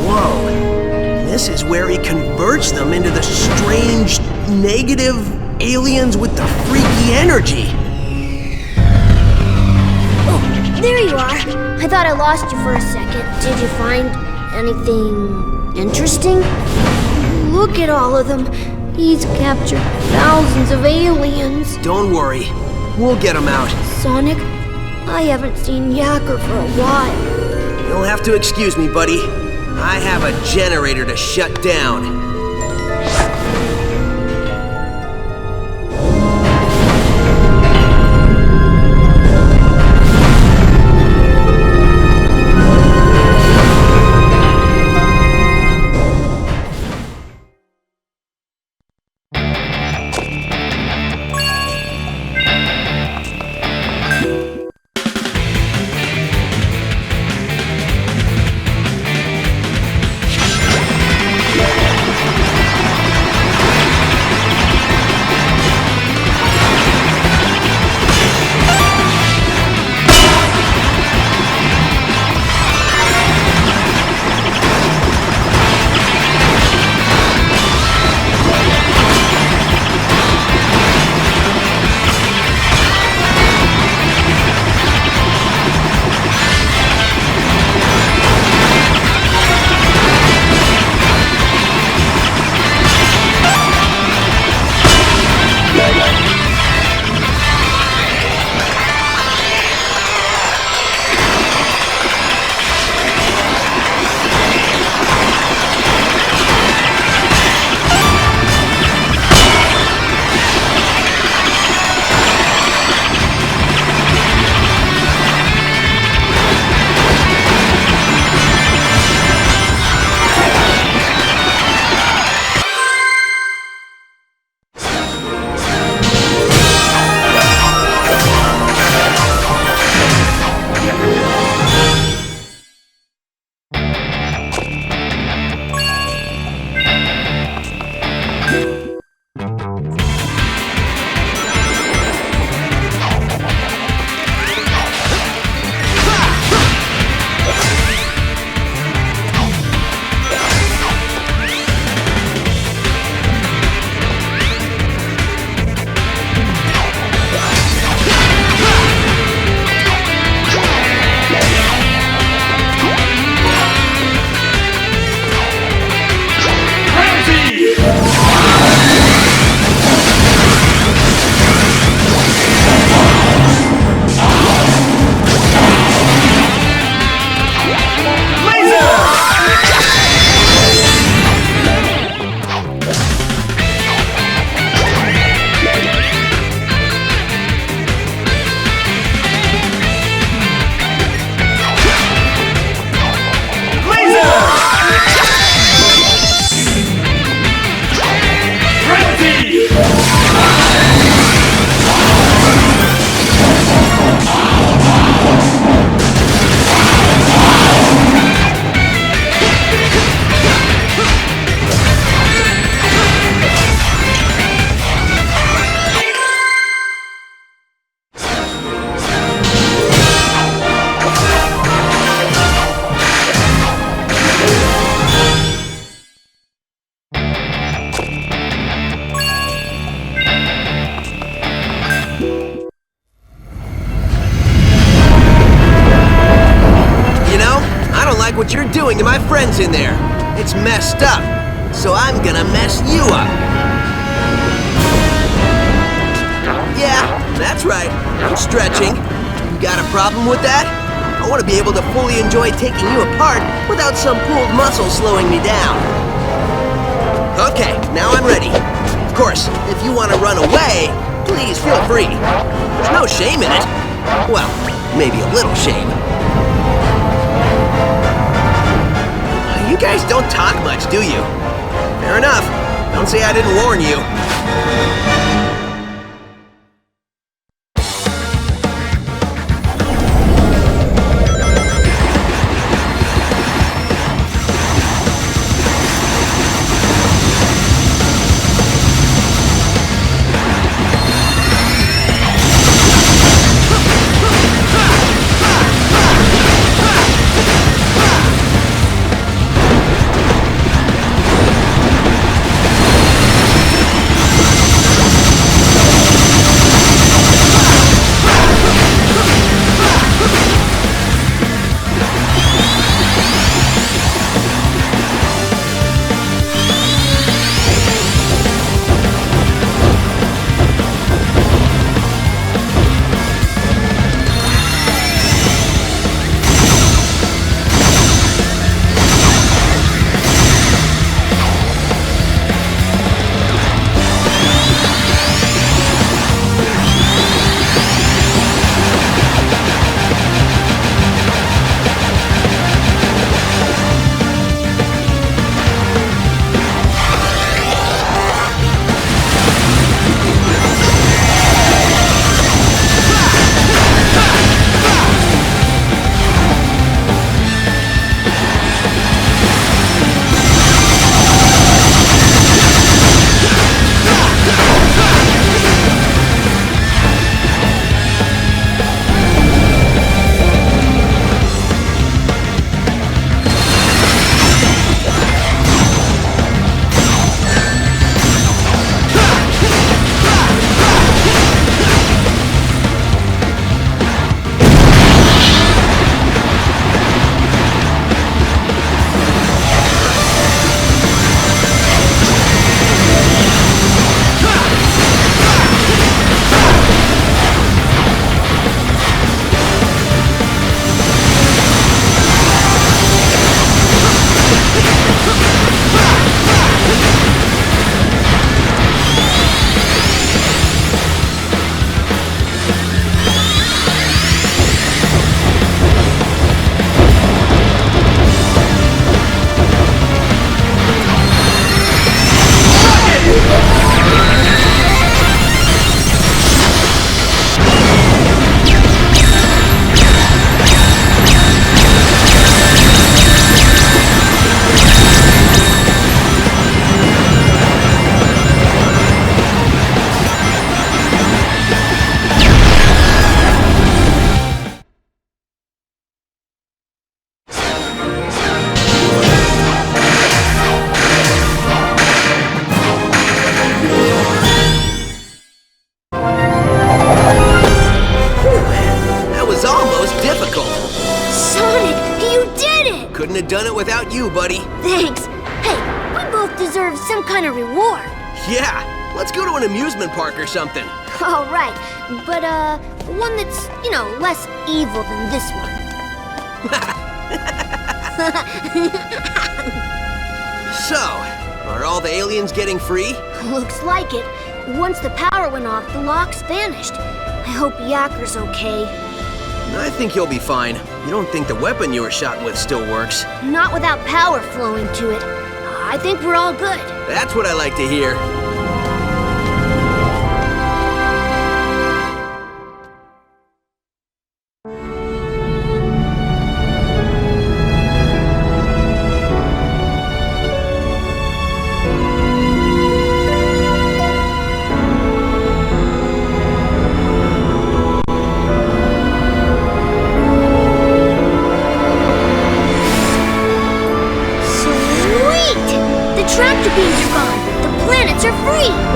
Speaker 1: Whoa. This is where he converts them into the strange, negative aliens with the freaky energy.
Speaker 2: Oh, there you are. I thought I lost you for a second. Did you find anything interesting? Look at all of them. He's captured thousands of aliens.
Speaker 1: Don't worry. We'll get them out.
Speaker 2: Sonic, I haven't seen Yacker for a while.
Speaker 1: You'll have to excuse me, buddy. I have a generator to shut down. what you're doing to my friends in there. It's messed up, so I'm gonna mess you up. Yeah, that's right. I'm stretching. You got a problem with that? I want to be able to fully enjoy taking you apart without some pulled muscle slowing me down. Okay, now I'm ready. Of course, if you want to run away, please feel free. There's no shame in it. Well, maybe a little shame. You guys don't talk much, do you? Fair enough. Don't say I didn't warn you. too, buddy.
Speaker 2: Thanks. Hey, we both deserve some kind of reward.
Speaker 1: Yeah, let's go to an amusement park or something.
Speaker 2: All right, but one that's, less evil than this one.
Speaker 1: So, are all the aliens getting free?
Speaker 2: Looks like it. Once the power went off, the locks vanished. I hope Yakker's okay.
Speaker 1: I think he'll be fine. You don't think the weapon you were shot with still works?
Speaker 2: Not without power flowing to it. I think we're all good.
Speaker 1: That's what I like to hear.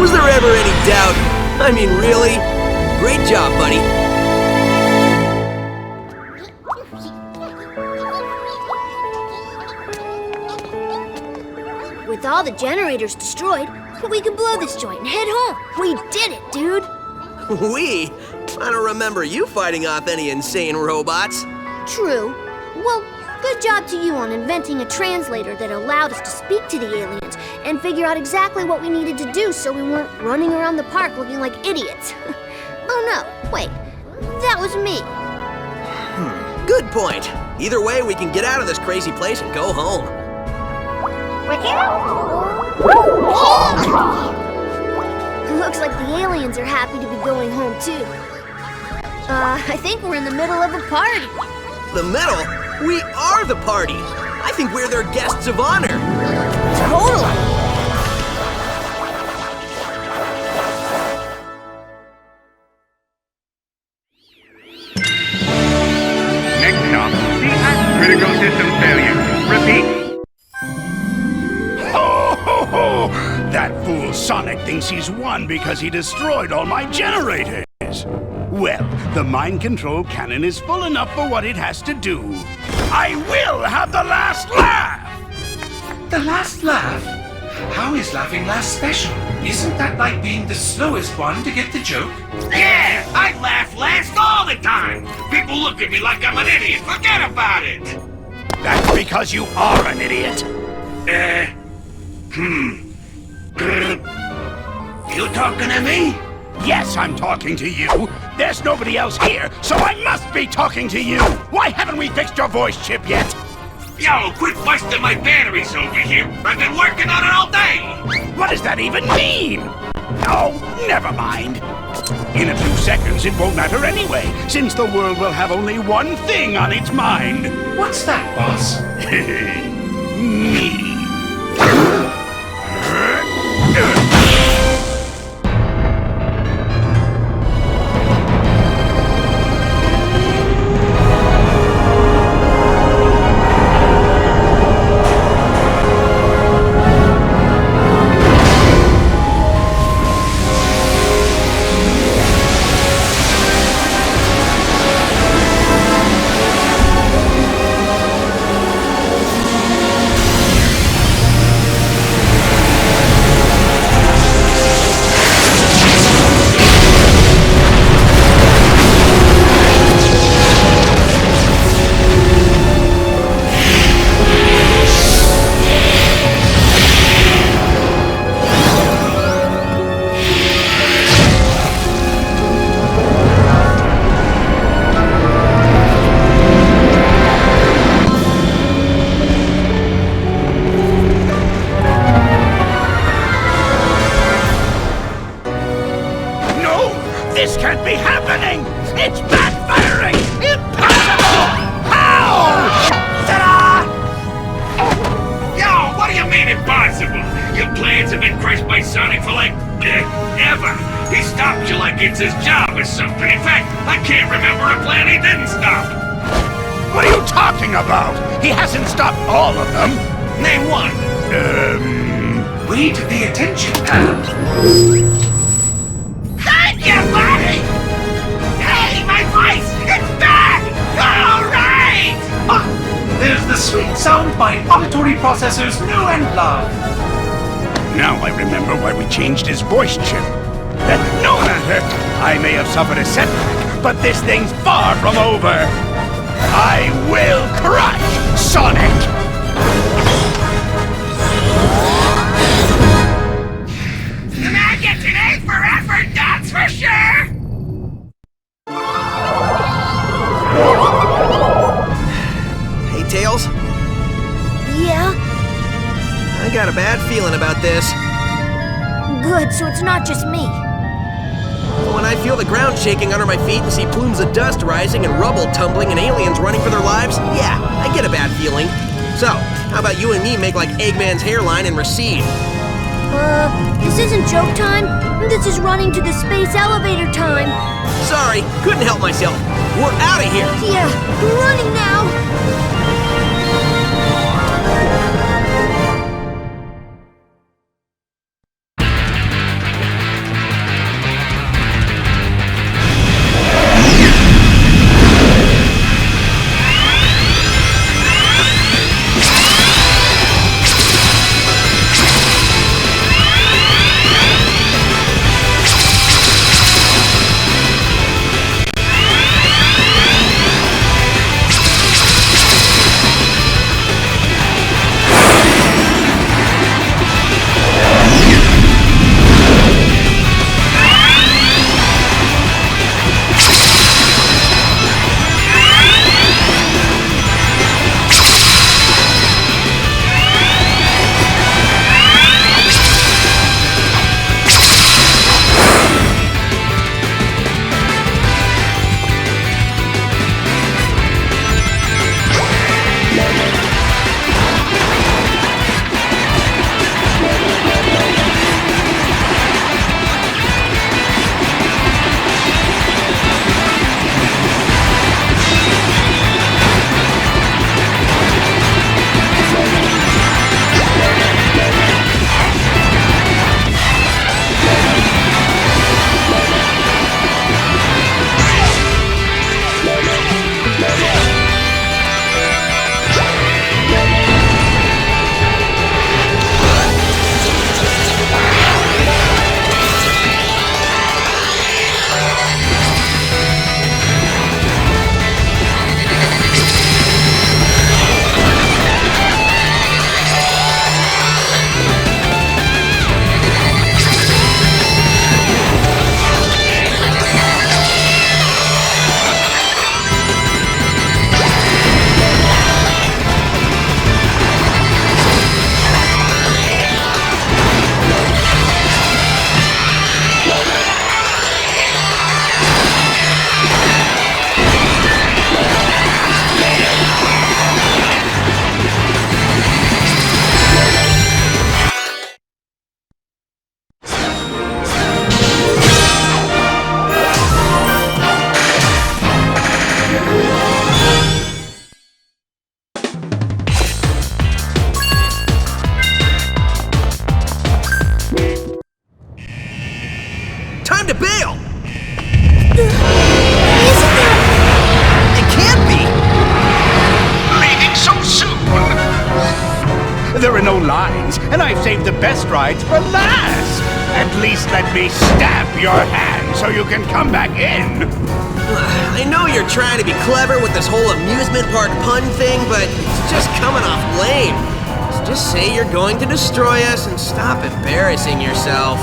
Speaker 1: Was there ever any doubt? I mean, really? Great job, buddy.
Speaker 2: With all the generators destroyed, we could blow this joint and head home. We did it, dude.
Speaker 1: We? I don't remember you fighting off any insane robots.
Speaker 2: True. Well, good job to you on inventing a translator that allowed us to speak to the aliens and figure out exactly what we needed to do so we weren't running around the park looking like idiots. Oh no, wait. That was me.
Speaker 1: Good point. Either way, we can get out of this crazy place and go home.
Speaker 2: Looks like the aliens are happy to be going home too. I think we're in the middle of a party.
Speaker 1: The middle? We are the party. I think we're their guests of honor.
Speaker 2: Totally.
Speaker 5: Next stop, threethan critical system failure. Repeat.
Speaker 6: Ho, ho, ho! That fool Sonic thinks he's won because he destroyed all my generators. Well, the mind control cannon is full enough for what it has to do. I will have the last laugh!
Speaker 4: The last laugh? How is laughing last special? Isn't that like being the slowest one to get the joke?
Speaker 5: Yeah, I laugh last all the time. People look at me like I'm an idiot. Forget about it.
Speaker 6: That's because you are an idiot.
Speaker 5: You talking to me?
Speaker 6: Yes, I'm talking to you. There's nobody else here, so I must be talking to you. Why haven't we fixed your voice chip yet?
Speaker 5: Yo, quit busting my batteries over here. I've been working on it all day.
Speaker 6: What does that even mean? Oh, never mind. In a few seconds, it won't matter anyway, since the world will have only one thing on its mind.
Speaker 4: What's that, boss?
Speaker 6: Me. This can't be happening! It's backfiring! Impossible! How? Ta-da!
Speaker 5: Yo, what do you mean impossible? Your plans have been crushed by Sonic for ever. He stopped you like it's his job or something. In fact, I can't remember a plan he didn't stop.
Speaker 6: What are you talking about? He hasn't stopped all of them.
Speaker 5: Name one.
Speaker 4: Read the attention pad.
Speaker 5: Thank you, buddy! Hey, my voice! It's back! All right!
Speaker 4: Ah, there's the sweet sound my auditory processors know and love.
Speaker 6: Now I remember why we changed his voice chip. No matter, I may have suffered a setback, but this thing's far from over. I will crush Sonic!
Speaker 5: I get an A for effort, that's for sure!
Speaker 1: Hey, Tails,
Speaker 2: Yeah?
Speaker 1: I got a bad feeling about this.
Speaker 2: Good, so it's not just me.
Speaker 1: When I feel the ground shaking under my feet and see plumes of dust rising and rubble tumbling and aliens running for their lives, yeah, I get a bad feeling. So, how about you and me make like Eggman's hairline and recede?
Speaker 2: This isn't joke time. This is running to the space elevator time.
Speaker 1: Sorry, couldn't help myself. We're out of here.
Speaker 2: Yeah, we're running now.
Speaker 1: Time to bail!
Speaker 2: Isn't there...
Speaker 1: It can't be!
Speaker 6: Leaving so soon! There are no lines, and I've saved the best rides for last! At least let me stab your hand so you can come back in!
Speaker 1: I know you're trying to be clever with this whole amusement park pun thing, but it's just coming off lame. So just say you're going to destroy us and stop embarrassing yourself.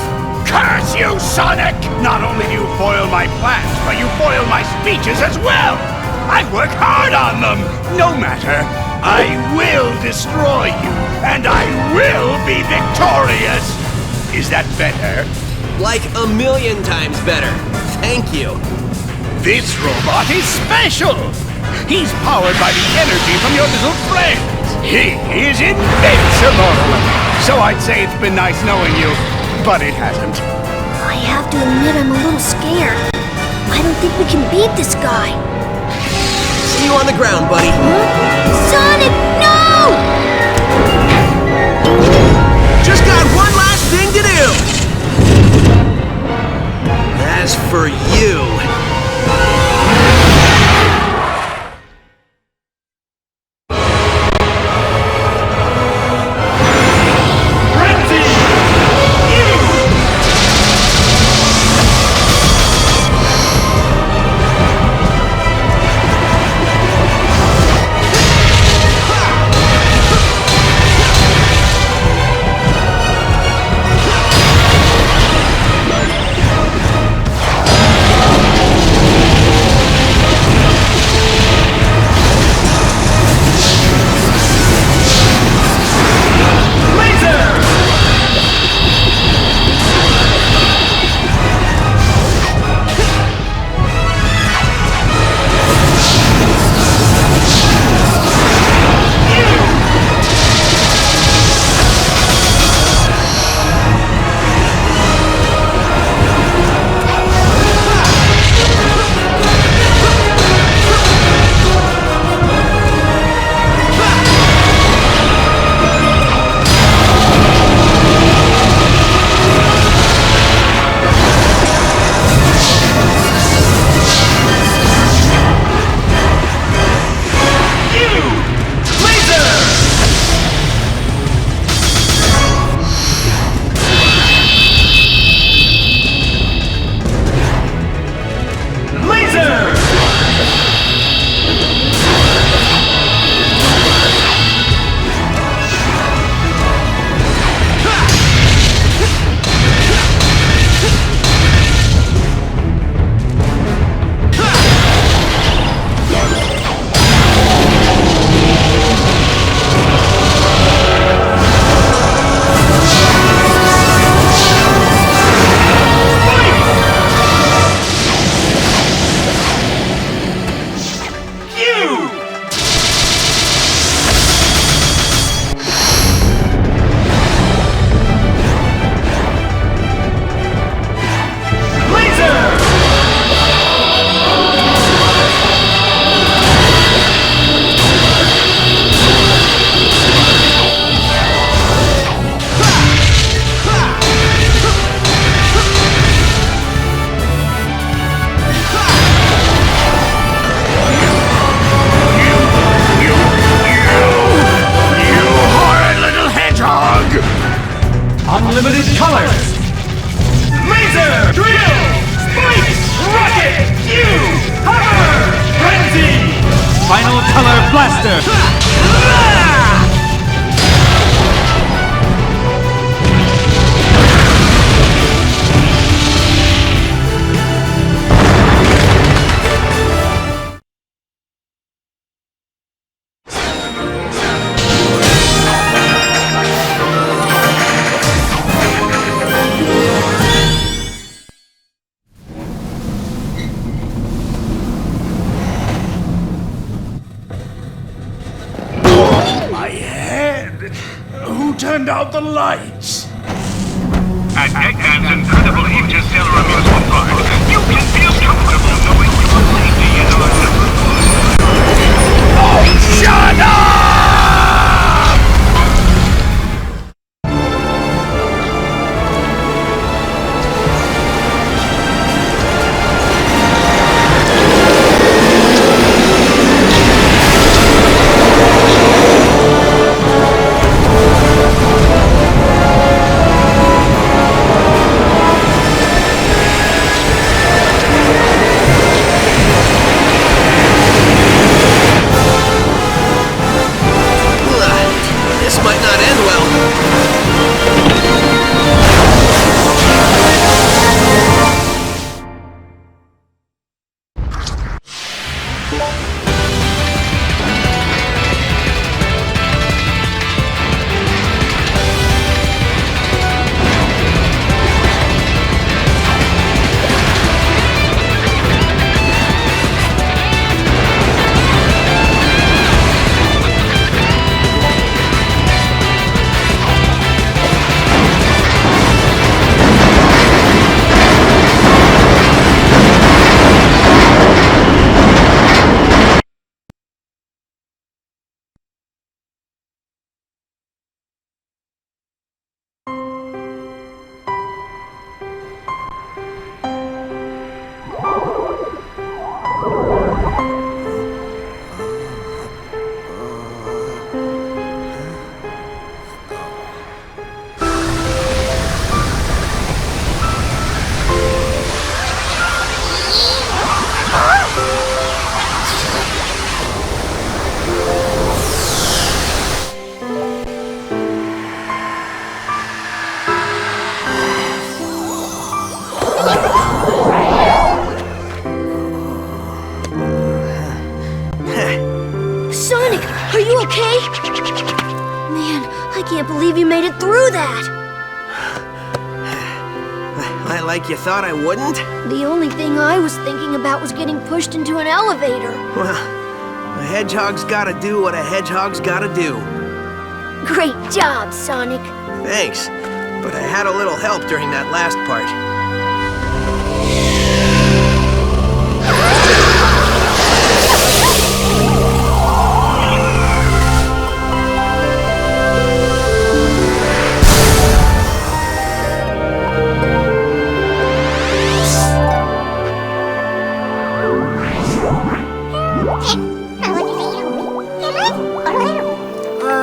Speaker 6: Curse you, Sonic! Not only do you foil my plans, but you foil my speeches as well! I work hard on them! No matter, I will destroy you, and I will be victorious! Is that better?
Speaker 1: Like 1,000,000 times better. Thank you.
Speaker 6: This robot is special! He's powered by the energy from your little friends! He is invincible! So I'd say it's been nice knowing you, but it hasn't.
Speaker 2: I have to admit I'm a little scared. I don't think we can beat this guy.
Speaker 1: See you on the ground, buddy.
Speaker 2: Sonic, no!
Speaker 1: Just got one last thing to do! As for you...
Speaker 8: Laser! Drill! Spikes! Rocket! Fuse! Hammer! Frenzy! Final color blaster!
Speaker 6: My head! Who turned out the lights?
Speaker 3: At Eggman's incredible interstellar amusement park, you can feel comfortable knowing your safety is on number one.
Speaker 6: Oh, shut up!
Speaker 1: This might not end well.
Speaker 2: Sonic, are you okay? Man, I can't believe you made it through that.
Speaker 1: Like you thought I wouldn't?
Speaker 2: The only thing I was thinking about was getting pushed into an elevator.
Speaker 1: Well, a hedgehog's gotta do what a hedgehog's gotta do.
Speaker 2: Great job, Sonic.
Speaker 1: Thanks, but I had a little help during that last part.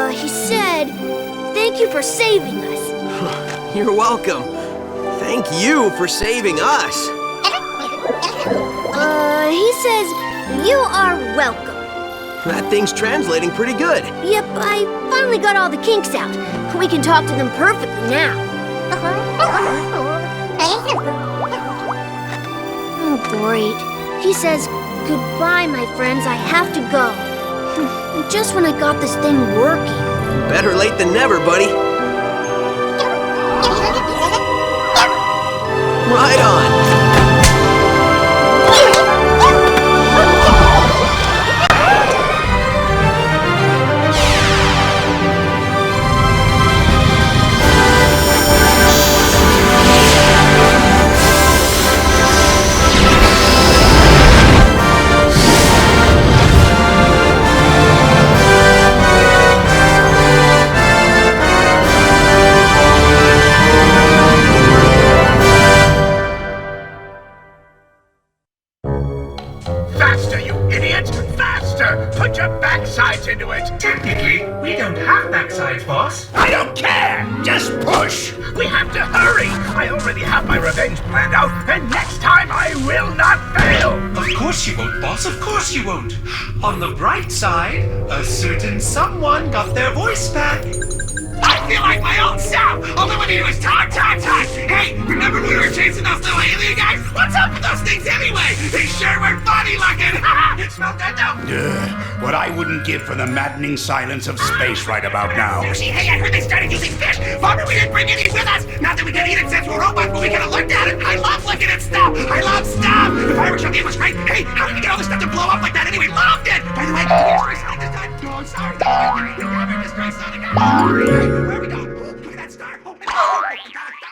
Speaker 2: He said, thank you for saving us.
Speaker 1: You're welcome. Thank you for saving us.
Speaker 2: He says, you are welcome.
Speaker 1: That thing's translating pretty good.
Speaker 2: Yep, I finally got all the kinks out. We can talk to them perfectly now. Oh, great. He says, goodbye, my friends, I have to go. Just when I got this thing working.
Speaker 1: Better late than never, buddy. Right on.
Speaker 4: course you won't, boss. Of course you won't. On the bright side, a certain someone got their voice back.
Speaker 5: I feel like my old self! All I want to do is talk! Hey, remember when we were chasing those little alien guys? What's up with those things anyway? They sure were funny looking! Smell that though?
Speaker 6: What I wouldn't give for the maddening silence of space right about now.
Speaker 5: Sushi, hey, I heard they started using fish! Bummer we didn't bring any with us! Not that we can eat it since we're robots, but we could have looked at it! I love looking at stuff! I love stuff! The fireworks show game was great! Hey, how did we get all this stuff to blow up like that anyway? Loved it! By the way, did we destroy Sonic this time? No, I'm sorry. You never destroy Sonic! Where are we going? Look at that star! Oh, my God!